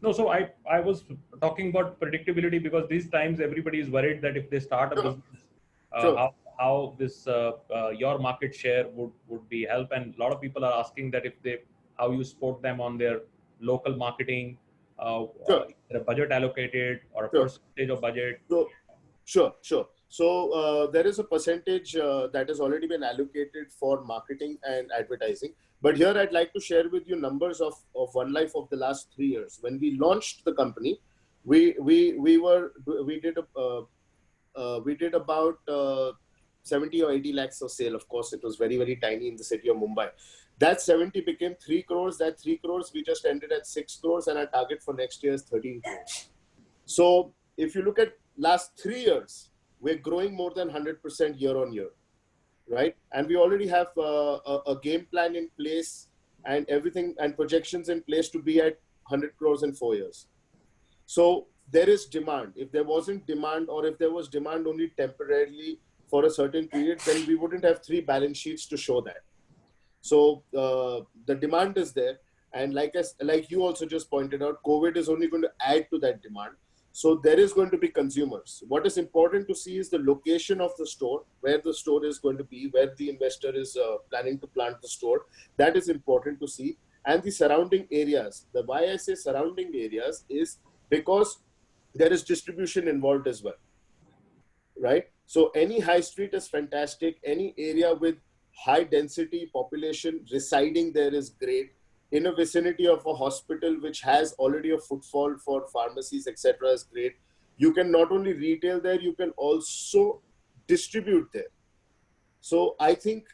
No, so I was talking about predictability because these times everybody is worried that if they start a business, how this your market share would be help, and a lot of people are asking that if they how you support them on their local marketing, a budget allocated or a percentage of budget. Sure. So there is a percentage that has already been allocated for marketing and advertising. But here I'd like to share with you numbers of OneLife of the last 3 years. When we launched the company, we did about 70 or 80 lakhs of sale. Of course, it was very, very tiny in the city of Mumbai. That 70 became 3 crores. That 3 crores, we just ended at 6 crores, and our target for next year is 13 crores. So if you look at last 3 years, we're growing more than 100% year on year, right? And we already have a game plan in place and everything and projections in place to be at 100 crores in 4 years. So there is demand. If there wasn't demand, or if there was demand only temporarily for a certain period, then we wouldn't have 3 balance sheets to show that. So the demand is there. And like you also just pointed out, COVID is only going to add to that demand. So there is going to be consumers. What is important to see is the location of the store, where the store is going to be, where the investor is planning to plant the store. That is important to see. And the surrounding areas. The why I say surrounding areas is because there is distribution involved as well, right? So any high street is fantastic. Any area with high density population residing there is great. In a vicinity of a hospital which has already a footfall for pharmacies, etc., is great. You can not only retail there, you can also distribute there. So I think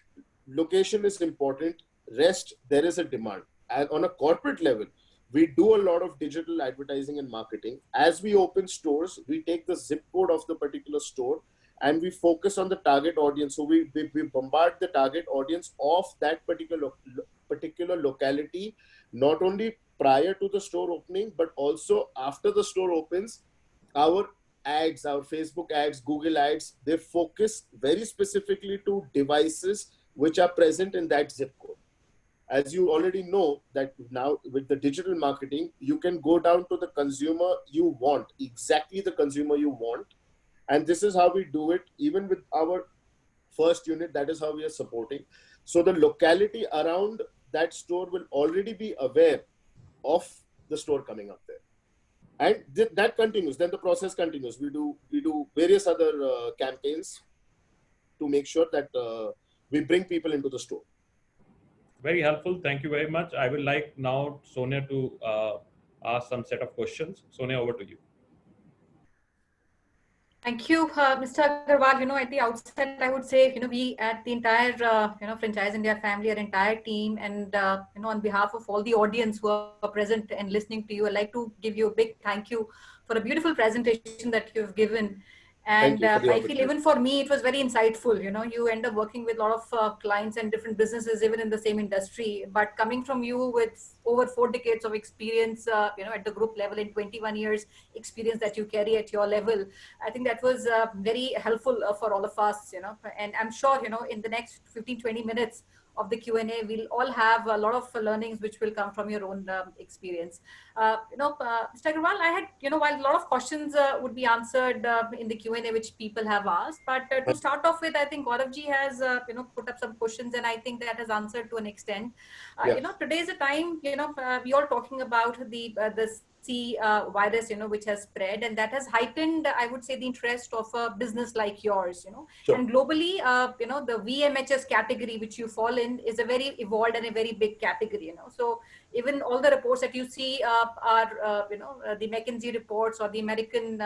location is important. Rest, there is a demand. And on a corporate level, we do a lot of digital advertising and marketing. As we open stores, we take the zip code of the particular store and we focus on the target audience. So we bombard the target audience of that particular locality, not only prior to the store opening, but also after the store opens. Our ads, our Facebook ads, Google ads, they focus very specifically to devices which are present in that zip code. As you already know that now with the digital marketing, you can go down to the consumer you want, exactly the consumer you want. And this is how we do it. Even with our first unit, that is how we are supporting. So the locality around that store will already be aware of the store coming up there. And that continues. Then the process continues. We do various other campaigns to make sure that we bring people into the store. Very helpful. Thank you very much. I will like now Sonia to ask some set of questions. Sonia, over to you. Thank you, Mr. Agarwal. At the outset, I would say, we at the entire, Franchise India family, our entire team, and, on behalf of all the audience who are present and listening to you, I'd like to give you a big thank you for a beautiful presentation that you've given. And I feel even for me, it was very insightful. You end up working with a lot of clients and different businesses, even in the same industry. But coming from you with over 4 decades of experience, at the group level, in 21 years experience that you carry at your level, I think that was very helpful for all of us. And I'm sure, in the next 15-20 minutes of the Q&A, we'll all have a lot of learnings which will come from your own experience. Mr. Agarwal, I had, while a lot of questions would be answered in the Q&A which people have asked, but to start off with, I think Gauravji has, put up some questions, and I think that has answered to an extent. Today is a time, we are talking about the C virus, which has spread, and that has heightened, I would say, the interest of a business like yours, Sure. And globally, the VMHS category which you fall in is a very evolved and a very big category, So even all the reports that you see are, the McKinsey reports or the American,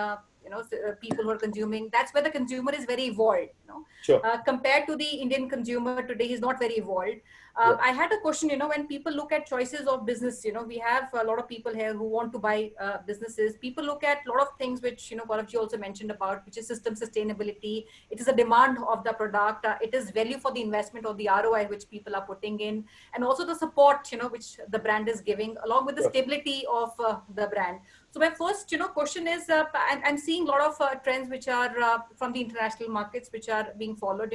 people who are consuming. That's where the consumer is very evolved, Sure. compared to the Indian consumer today, he's not very evolved. I had a question, when people look at choices of business, we have a lot of people here who want to buy businesses. People look at a lot of things which, Gaurav ji also mentioned about, which is system sustainability. It is a demand of the product. It is value for the investment or the ROI which people are putting in, and also the support, which the brand is giving, along with the stability of the brand. So my first, question is, I'm seeing a lot of trends which are from the international markets, which are being followed,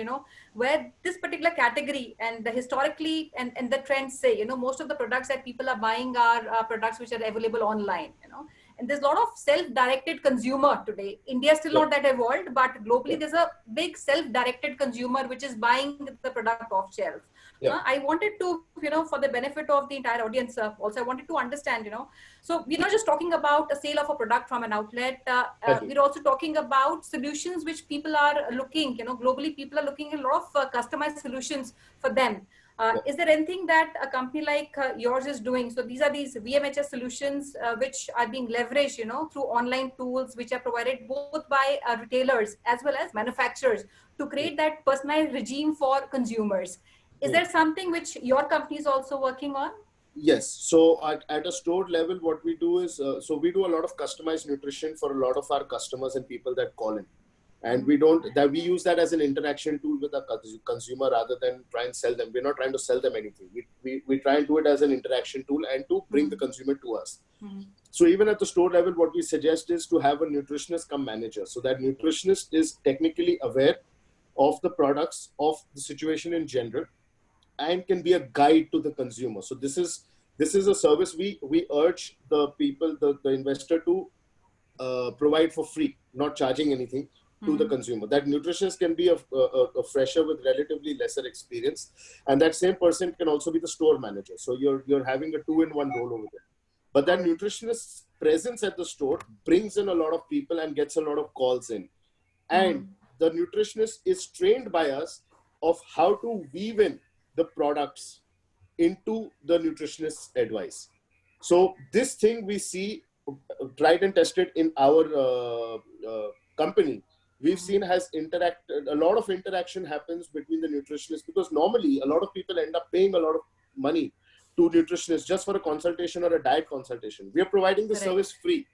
where this particular category and historically and the trends say, most of the products that people are buying are products which are available online, and there's a lot of self-directed consumer today. India is still not that evolved, but globally there's a big self-directed consumer which is buying the product off shelf. I wanted to, for the benefit of the entire audience, also I wanted to understand, so we're not just talking about a sale of a product from an outlet. We're also talking about solutions which people are looking, globally people are looking at a lot of customized solutions for them. Is there anything that a company like yours is doing? So these are these VMHS solutions which are being leveraged, through online tools which are provided both by retailers as well as manufacturers to create that personalized regime for consumers. Is there something which your company is also working on? Yes. So at a store level, what we do is, so we do a lot of customized nutrition for a lot of our customers and people that call in. And we use that as an interaction tool with the consumer rather than try and sell them. We're not trying to sell them anything. We try and do it as an interaction tool and to bring the consumer to us. So even at the store level, what we suggest is to have a nutritionist come manager. So that nutritionist is technically aware of the products, of the situation in general, and can be a guide to the consumer. So this is a service we urge the people, the investor to provide for free, not charging anything to the consumer. That nutritionist can be a fresher with relatively lesser experience, and that same person can also be the store manager. So you're having a 2-in-1 role over there. But that nutritionist's presence at the store brings in a lot of people and gets a lot of calls in. And the nutritionist is trained by us of how to weave in the products into the nutritionist's advice. So this thing we see tried and tested in our company. We've seen has a lot of interaction happens between the nutritionists, because normally a lot of people end up paying a lot of money to nutritionists just for a consultation or a diet consultation. We are providing the service free.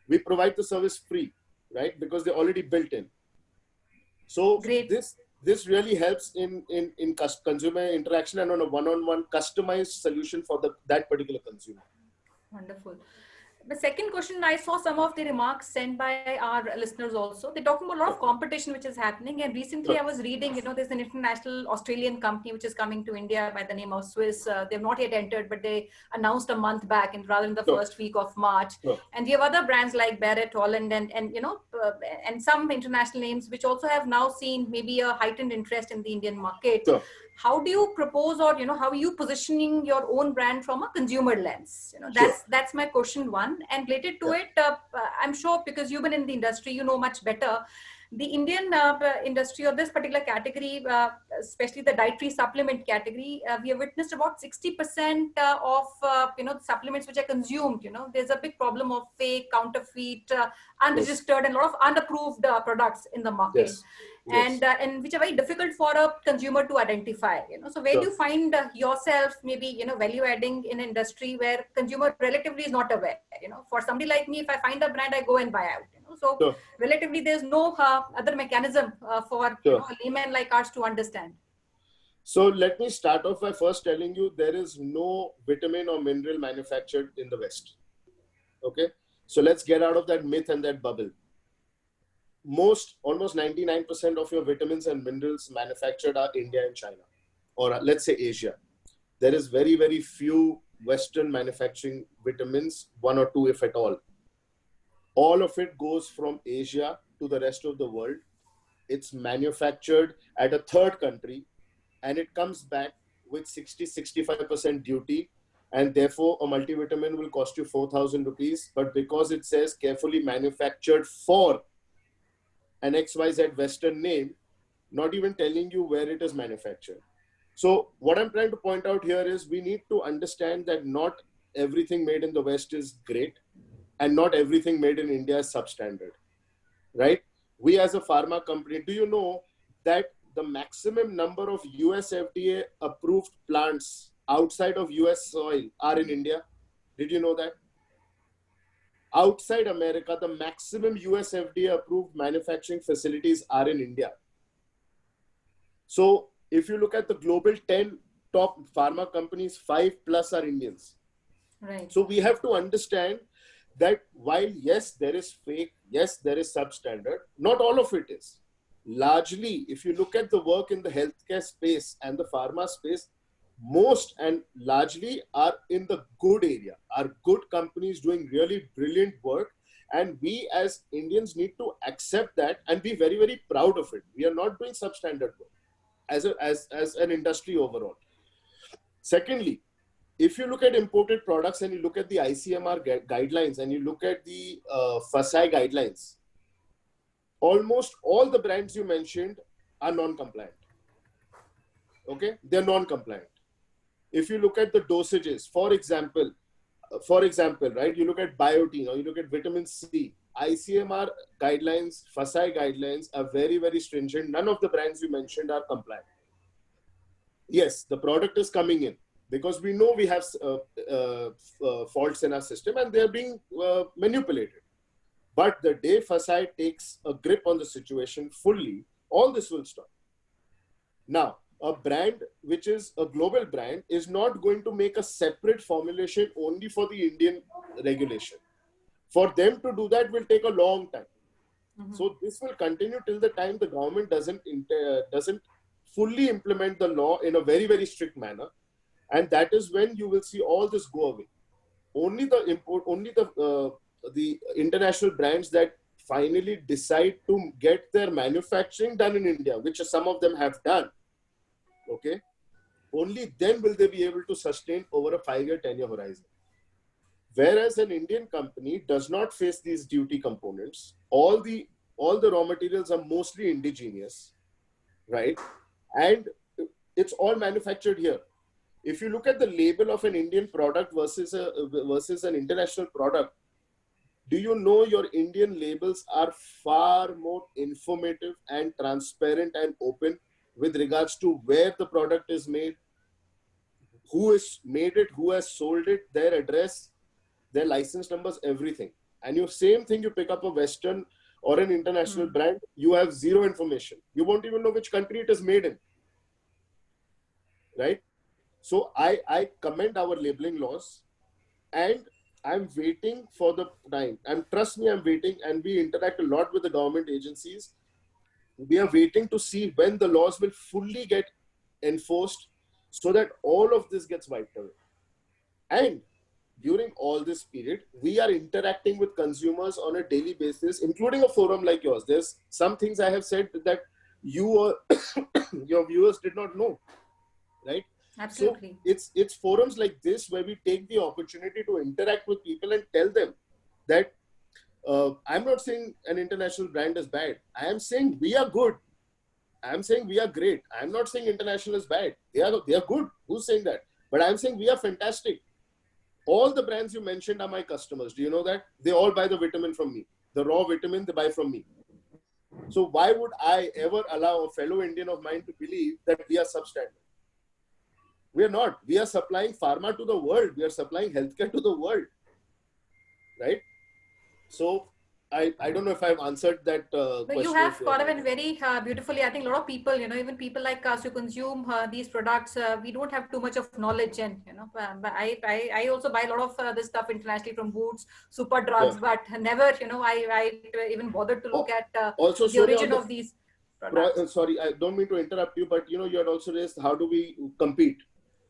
We provide the service free, right? Because they're already built in. So this really helps in consumer interaction and on a one-on-one customized solution for that particular consumer. Wonderful. The second question, I saw some of the remarks sent by our listeners also. They're talking about a lot of competition which is happening. And recently I was reading, there's an international Australian company which is coming to India by the name of Swiss. They've not yet entered, but they announced a month back, and rather in the first week of March. And we have other brands like Barrett, Holland, and some international names which also have now seen maybe a heightened interest in the Indian market. How do you propose, or how are you positioning your own brand from a consumer lens? That's my question one. And related to it, I'm sure because you've been in the industry, you know much better. The Indian industry, or this particular category, especially the dietary supplement category, we have witnessed about 60% of supplements which are consumed. There's a big problem of fake, counterfeit, unregistered, and a lot of unapproved products in the market. And which are very difficult for a consumer to identify. So where do you find yourself maybe value adding in an industry where consumer relatively is not aware? For somebody like me, if I find a brand, I go and buy out. So relatively, there's no other mechanism for a layman like us to understand. So let me start off by first telling you there is no vitamin or mineral manufactured in the West. Okay, so let's get out of that myth and that bubble. Almost 99% of your vitamins and minerals manufactured are India and China, or let's say Asia. There is very, very few Western manufacturing vitamins, 1 or 2 if at all. All of it goes from Asia to the rest of the world. It's manufactured at a third country, and it comes back with 60-65% duty. And therefore, a multivitamin will cost you 4,000 rupees. But because it says carefully manufactured for an XYZ Western name, not even telling you where it is manufactured. So what I'm trying to point out here is we need to understand that not everything made in the West is great, and not everything made in India is substandard. right? We as a pharma company, do you know that the maximum number of US FDA approved plants outside of US soil are in India? Did you know that? Outside America, the maximum US FDA approved manufacturing facilities are in India. So if you look at the global 10 top pharma companies, 5+ are Indians. Right. So we have to understand that while yes, there is fake, yes, there is substandard, not all of it is. Largely, if you look at the work in the healthcare space and the pharma space, most and largely are in the good area, are good companies doing really brilliant work. And we as Indians need to accept that and be very, very proud of it. We are not doing substandard work as an industry overall. Secondly, if you look at imported products and you look at the ICMR guidelines and you look at the FSSAI guidelines, almost all the brands you mentioned are non-compliant. Okay, they're non-compliant. If you look at the dosages, for example, right, you look at biotin or you look at vitamin C, ICMR guidelines, FSSAI guidelines are very, very stringent. None of the brands you mentioned are compliant. Yes, the product is coming in because we know we have faults in our system and they're being manipulated. But the day FSSAI takes a grip on the situation fully, all this will stop. Now, a brand which is a global brand is not going to make a separate formulation only for the Indian regulation. For them to do that will take a long time. Mm-hmm. So this will continue till the time the government doesn't fully implement the law in a very, very strict manner. And that is when you will see all this go away. Only the international brands that finally decide to get their manufacturing done in India, which some of them have done, okay, only then will they be able to sustain over a 5-year, 10-year horizon. Whereas an Indian company does not face these duty components, all the raw materials are mostly indigenous, right? And it's all manufactured here. If you look at the label of an Indian product versus an international product, do you know your Indian labels are far more informative and transparent and open with regards to where the product is made, who has made it, who has sold it, their address, their license numbers, everything. And you same thing, you pick up a Western or an international brand, you have zero information. You won't even know which country it is made in, right? So I commend our labeling laws, and I'm waiting for the time. And trust me, I'm waiting, and we interact a lot with the government agencies. We are waiting to see when the laws will fully get enforced so that all of this gets wiped away. And during all this period, we are interacting with consumers on a daily basis, including a forum like yours. There's some things I have said that you or your viewers did not know, right? Absolutely. So it's forums like this where we take the opportunity to interact with people and tell them that I'm not saying an international brand is bad. I am saying we are good. I'm saying we are great. I'm not saying international is bad. They are good. Who's saying that? But I'm saying we are fantastic. All the brands you mentioned are my customers. Do you know that? They all buy the vitamin from me. The raw vitamin they buy from me. So why would I ever allow a fellow Indian of mine to believe that we are substandard? We are not. We are supplying pharma to the world. We are supplying healthcare to the world. Right? So I don't know if I've answered that question. You have, Gaurav, very beautifully. I think a lot of people, even people like us who consume these products, we don't have too much of knowledge. And, but I also buy a lot of this stuff internationally from Boots, Super Drugs, but never, I even bothered to look at the origin of these products. Sorry, I don't mean to interrupt you, but, you had also raised how do we compete?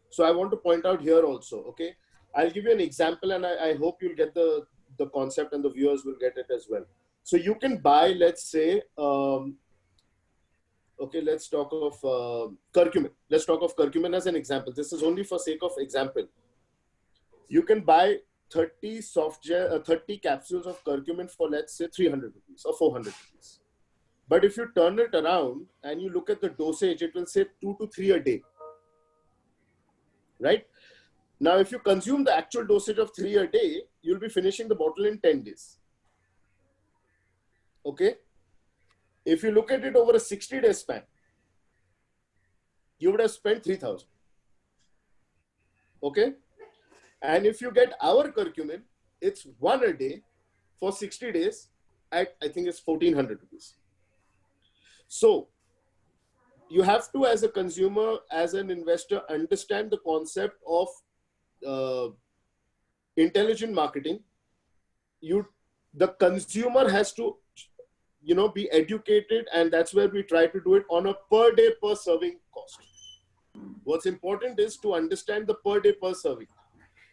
So I want to point out here also, okay? I'll give you an example, and I hope you'll get the concept and the viewers will get it as well. So you can buy, let's say, okay, let's talk of curcumin. Let's talk of curcumin as an example. This is only for sake of example. You can buy 30 30 capsules of curcumin for, let's say, 300 rupees or 400 rupees. But if you turn it around and you look at the dosage, it will say 2 to 3 a day. Right? Now, if you consume the actual dosage of 3 a day, you'll be finishing the bottle in 10 days. Okay? If you look at it over a 60-day span, you would have spent 3,000. Okay? And if you get our curcumin, it's one a day for 60 days at, I think it's 1,400 rupees. So you have to, as a consumer, as an investor, understand the concept of intelligent marketing. The consumer has to, be educated, and that's where we try to do it on a per day per serving cost. What's important is to understand the per day per serving.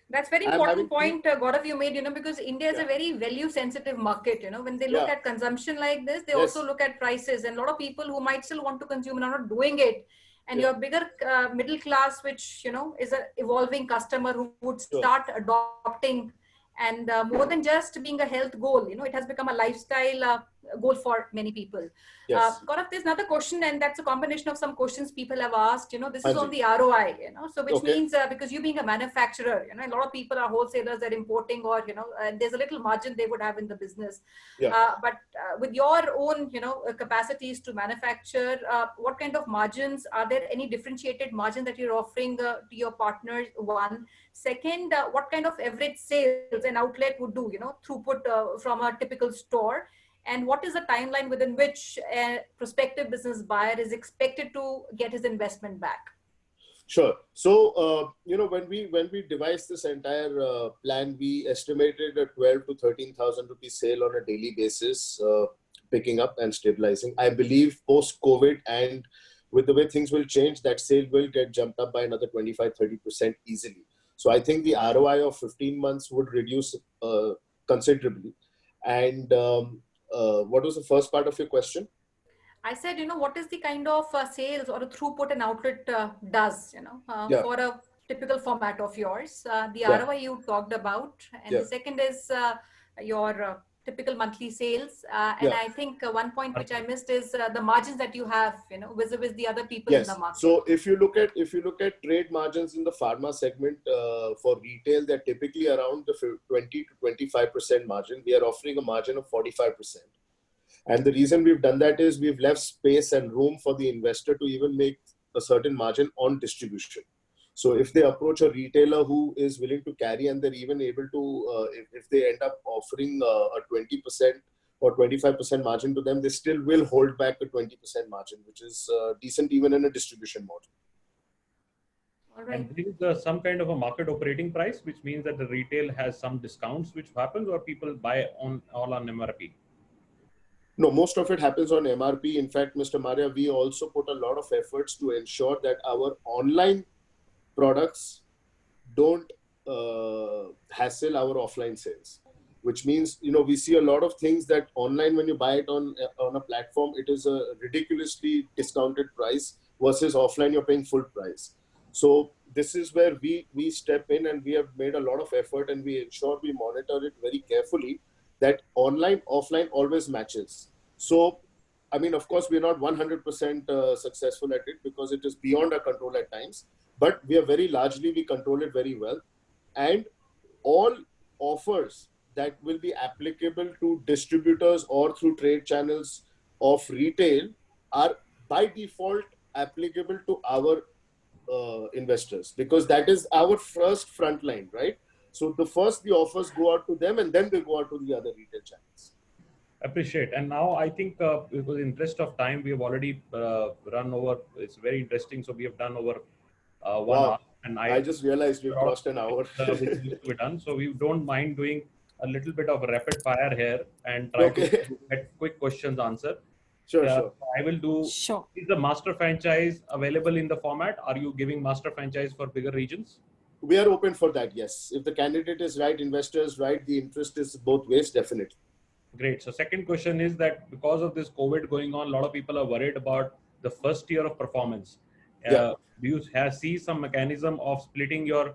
That's very important point, Gaurav, you made, because India is a very value sensitive market. When they look at consumption like this, they also look at prices, and a lot of people who might still want to consume and are not doing it. And your bigger middle class, which, is an evolving customer who would start adopting, and more than just being a health goal, it has become a lifestyle goal for many people. Gaurav, there's another question, and that's a combination of some questions people have asked. This is on the ROI, so which means because you being a manufacturer, a lot of people are wholesalers, they're importing, or there's a little margin they would have in the business. But with your own capacities to manufacture, what kind of margins are there? Any differentiated margin that you're offering to your partners? One. Second, what kind of average sales an outlet would do, throughput from a typical store? And what is the timeline within which a prospective business buyer is expected to get his investment back? Sure. So, when we devised this entire plan, we estimated a 12 to 13,000 rupee sale on a daily basis, picking up and stabilizing. I believe post-COVID and with the way things will change, that sale will get jumped up by another 25-30% easily. So I think the ROI of 15 months would reduce considerably. And what was the first part of your question? I said, what is the kind of sales or a throughput an outlet does, for a typical format of yours? The ROI you talked about. And the second is your typical monthly sales. And I think one point which I missed is the margins that you have, vis-a-vis the other people in the market. So if you look at trade margins in the pharma segment for retail, they're typically around the 20 to 25% margin. We are offering a margin of 45%. And the reason we've done that is we've left space and room for the investor to even make a certain margin on distribution. So if they approach a retailer who is willing to carry, and they're even able to, if they end up offering a 20% or 25% margin to them, they still will hold back a 20% margin, which is decent even in a distribution model. All right. And there is some kind of a market operating price, which means that the retail has some discounts which happens, or people buy all on MRP? No, most of it happens on MRP. In fact, Mr. Maria, we also put a lot of efforts to ensure that our online products don't hassle our offline sales, which means, we see a lot of things that online, when you buy it on a platform, it is a ridiculously discounted price versus offline, you're paying full price. So this is where we step in, and we have made a lot of effort, and we ensure we monitor it very carefully, that online, offline always matches. So, I mean, of course, we're not 100% successful at it because it is beyond our control at times, but we control it very well. And all offers that will be applicable to distributors or through trade channels of retail are by default applicable to our investors, because that is our first front line, right? So the offers go out to them, and then they go out to the other retail channels. Appreciate. And now I think because in the interest of time, we have already run over. It's very interesting. So we have done over 1 hour. And I just realized we've crossed an hour. Which needs to be done. So we don't mind doing a little bit of a rapid fire here and try to get quick questions answered. Sure. I will do. Sure. Is the master franchise available in the format? Are you giving master franchise for bigger regions? We are open for that, yes. If the candidate is right, investor is right, the interest is both ways, definitely. Great. So second question is that because of this COVID going on, a lot of people are worried about the first year of performance. Do you see some mechanism of splitting your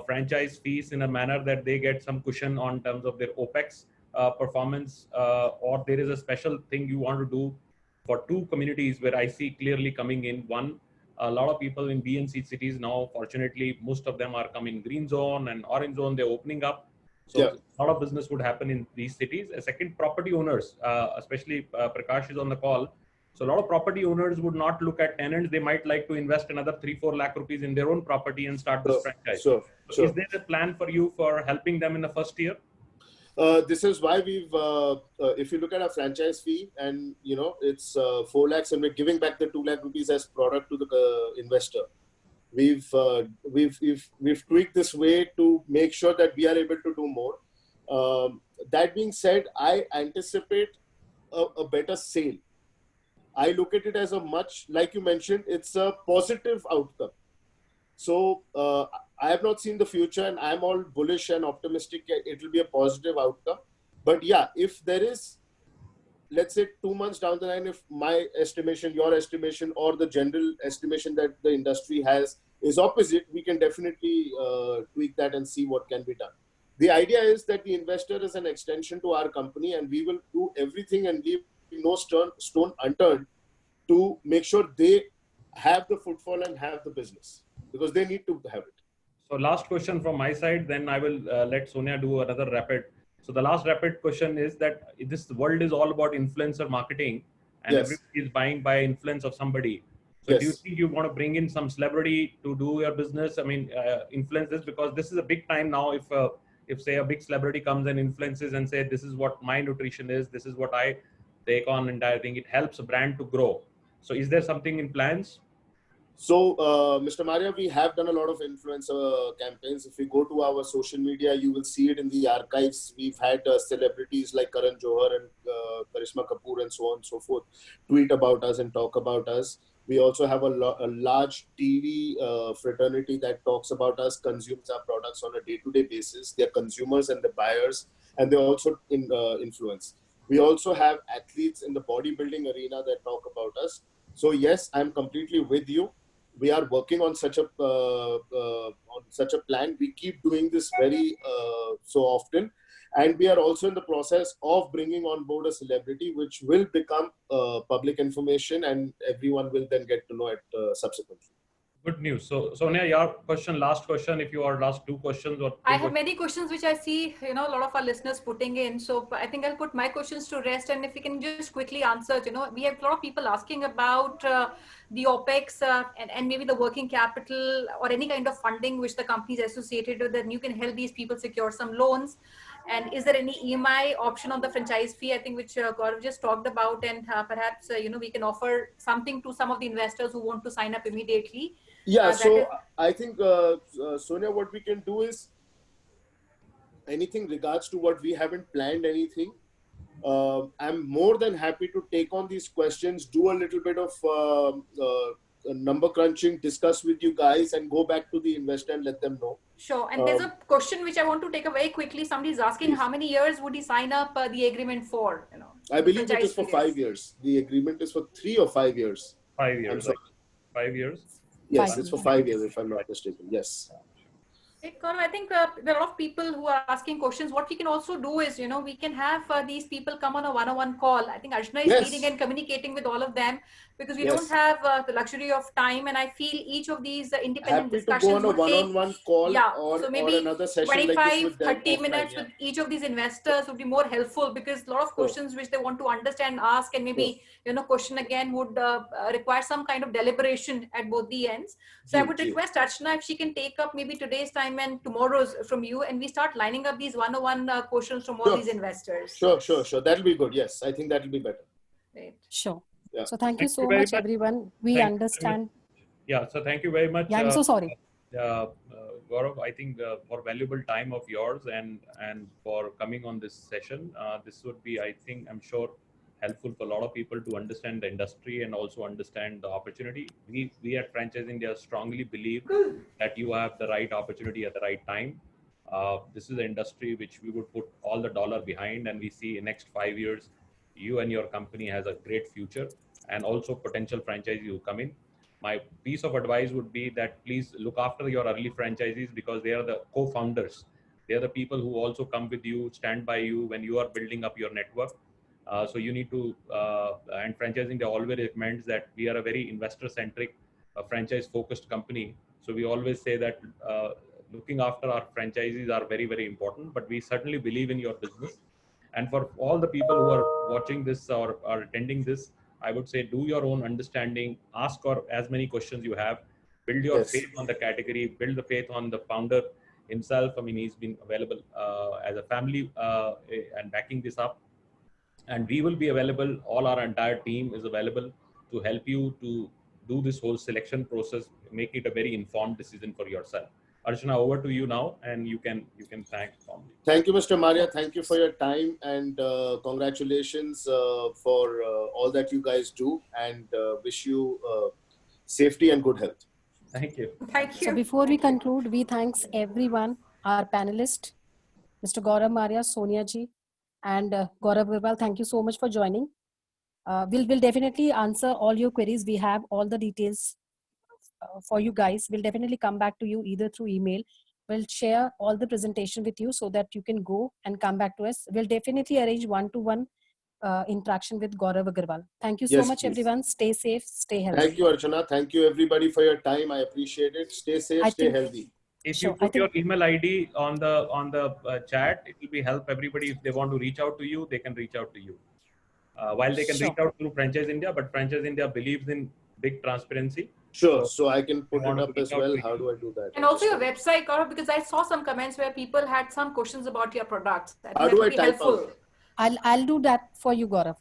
franchise fees in a manner that they get some cushion on terms of their OPEX performance, or there is a special thing you want to do for two communities where I see clearly coming in? One, a lot of people in B and C cities now, fortunately, most of them are coming green zone and orange zone. They're opening up. So a lot of business would happen in these cities. A second, property owners, especially Prakash is on the call. So a lot of property owners would not look at tenants. They might like to invest another 3-4 lakh rupees in their own property and start this franchise. So is there a plan for you for helping them in the first year? This is why we've, if you look at our franchise fee and, it's 4 lakhs and we're giving back the 2 lakh rupees as product to the investor. We've tweaked this way to make sure that we are able to do more. That being said, I anticipate a better sale. I look at it as a much, like you mentioned, it's a positive outcome. So I have not seen the future and I'm all bullish and optimistic. It will be a positive outcome. But yeah, if there is, let's say 2 months down the line, if my estimation, your estimation, or the general estimation that the industry has is opposite, we can definitely tweak that and see what can be done. The idea is that the investor is an extension to our company and we will do everything and leave no stone unturned to make sure they have the footfall and have the business, because they need to have it. So last question from my side, then I will let Sonia do another rapid. So the last rapid question is that this world is all about influencer marketing and everybody is buying by influence of somebody. So do you think you want to bring in some celebrity to do your business? I mean, influence this, because this is a big time now. If say a big celebrity comes and influences and say, this is what my nutrition is, this is what I take on entire thing, it helps a brand to grow. So is there something in plans? So, Mr. Maria, we have done a lot of influencer campaigns. If you go to our social media, you will see it in the archives. We've had celebrities like Karan Johar and Karishma Kapoor and so on and so forth tweet about us and talk about us. We also have a large TV fraternity that talks about us, consumes our products on a day-to-day basis. They're consumers and the buyers, and they also influence. We also have athletes in the bodybuilding arena that talk about us. So yes, I'm completely with you. We are working on such a plan. We keep doing this very so often, and we are also in the process of bringing on board a celebrity, which will become public information, and everyone will then get to know it subsequently. Good news. So Sonia, your question, last question, if you are last 2 questions or I have many questions which I see, a lot of our listeners putting in. So I think I'll put my questions to rest, and if we can just quickly answer, we have a lot of people asking about the OPEX and maybe the working capital or any kind of funding which the company is associated with, and you can help these people secure some loans. And is there any EMI option on the franchise fee? I think which Gaurav just talked about, and perhaps, we can offer something to some of the investors who want to sign up immediately. Yeah, so I think, Sonia, what we can do is anything regards to what we haven't planned anything. I'm more than happy to take on these questions, do a little bit of number crunching, discuss with you guys, and go back to the investor and let them know. Sure. And there's a question which I want to take up very quickly. Somebody is asking, how many years would he sign up the agreement for? I believe it is for 5 years. The agreement is for 3 or 5 years. 5 years. 5 years. Yes, it's for 5 years, if I'm not mistaken. Yes. Gaurav, I think there are a lot of people who are asking questions. What we can also do is, we can have these people come on a one-on-one call. I think Archana is leading and communicating with all of them, because we don't have the luxury of time. And I feel each of these independent discussions would take one-on-one call so maybe or another session 25, like this with 30 minutes with each of these investors would be more helpful, because a lot of questions which they want to understand, ask, and maybe, question again would require some kind of deliberation at both the ends. So I would request Archana if she can take up maybe today's time and tomorrow's from you, and we start lining up these one-on-one questions from all these investors. Sure. That'll be good. Yes, I think that'll be better. Great. Sure. Yeah. So thank you so much, everyone. We understand. Yeah. So thank you very much. Yeah, I'm so sorry. Gaurav, I think for valuable time of yours and for coming on this session. This would be, I think, I'm sure, helpful for a lot of people to understand the industry and also understand the opportunity. We at Franchiseindia strongly believe that you have the right opportunity at the right time. This is an industry which we would put all the dollar behind, and we see in next 5 years, you and your company has a great future, and also potential franchisees who come in. My piece of advice would be that please look after your early franchisees, because they are the co-founders. They are the people who also come with you, stand by you when you are building up your network. So you need to, and Franchiseindia always recommends that we are a very investor-centric, franchise-focused company. So we always say that looking after our franchisees are very, very important, but we certainly believe in your business. And for all the people who are watching this or are attending this, I would say do your own understanding, ask or as many questions you have, build your faith on the category, build the faith on the founder himself. I mean, he's been available as a family and backing this up. And we will be available. All our entire team is available to help you to do this whole selection process, make it a very informed decision for yourself. Archana, over to you now, and you can thank formally. Thank you, Mr. Maria. Thank you for your time, and congratulations for all that you guys do, and wish you safety and good health. Thank you. Thank you. So before we conclude, we thanks everyone, our panelists, Mr. Gaurav Maria, Sonia ji, and Gaurav Agarwal. Thank you so much for joining. We'll definitely answer all your queries. We have all the details for you guys. We'll definitely come back to you either through email. We'll share all the presentation with you so that you can go and come back to us. We'll definitely arrange one-to-one interaction with Gaurav Agarwal. Thank you so much, everyone. Stay safe, stay healthy. Thank you, Archana. Thank you, everybody, for your time. I appreciate it. Stay safe, stay healthy. If you put your email ID on the chat, it will be help everybody. If they want to reach out to you, they can reach out to you. While they can reach out through Franchise India, but Franchise India believes in big transparency. Sure. So I can put it up as well. How do I do that? And also your website, Gaurav, because I saw some comments where people had some questions about your products. How do I type out? I'll do that for you, Gaurav.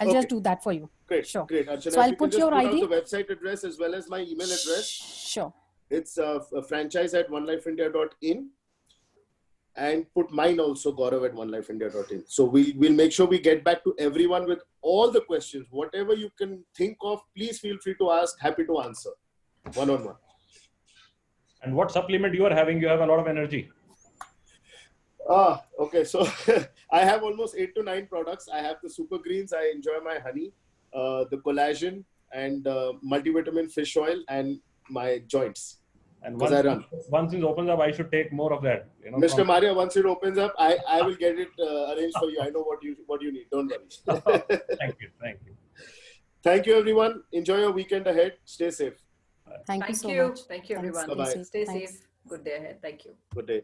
I'll just do that for you. Great. Sure. Great. Archana, so I'll put your ID. The website address as well as my email address. Sure. It's franchise@onelifeindia.in, and put mine also, Gaurav, at onelifeindia.in. So we'll make sure we get back to everyone with all the questions. Whatever you can think of, please feel free to ask. Happy to answer one-on-one. And what supplement you are having? You have a lot of energy. Okay. So I have almost 8 to 9 products. I have the super greens. I enjoy my honey, the collagen, and multivitamin fish oil, and my joints. And once it opens up, I should take more of that. You know, Mr. Maria, once it opens up, I will get it arranged for you. I know what you need. Don't worry. Thank you. Thank you. Thank you, everyone. Enjoy your weekend ahead. Stay safe. Thank you so much. Thank you, everyone. Bye-bye. Stay safe. Good day ahead. Thank you. Good day.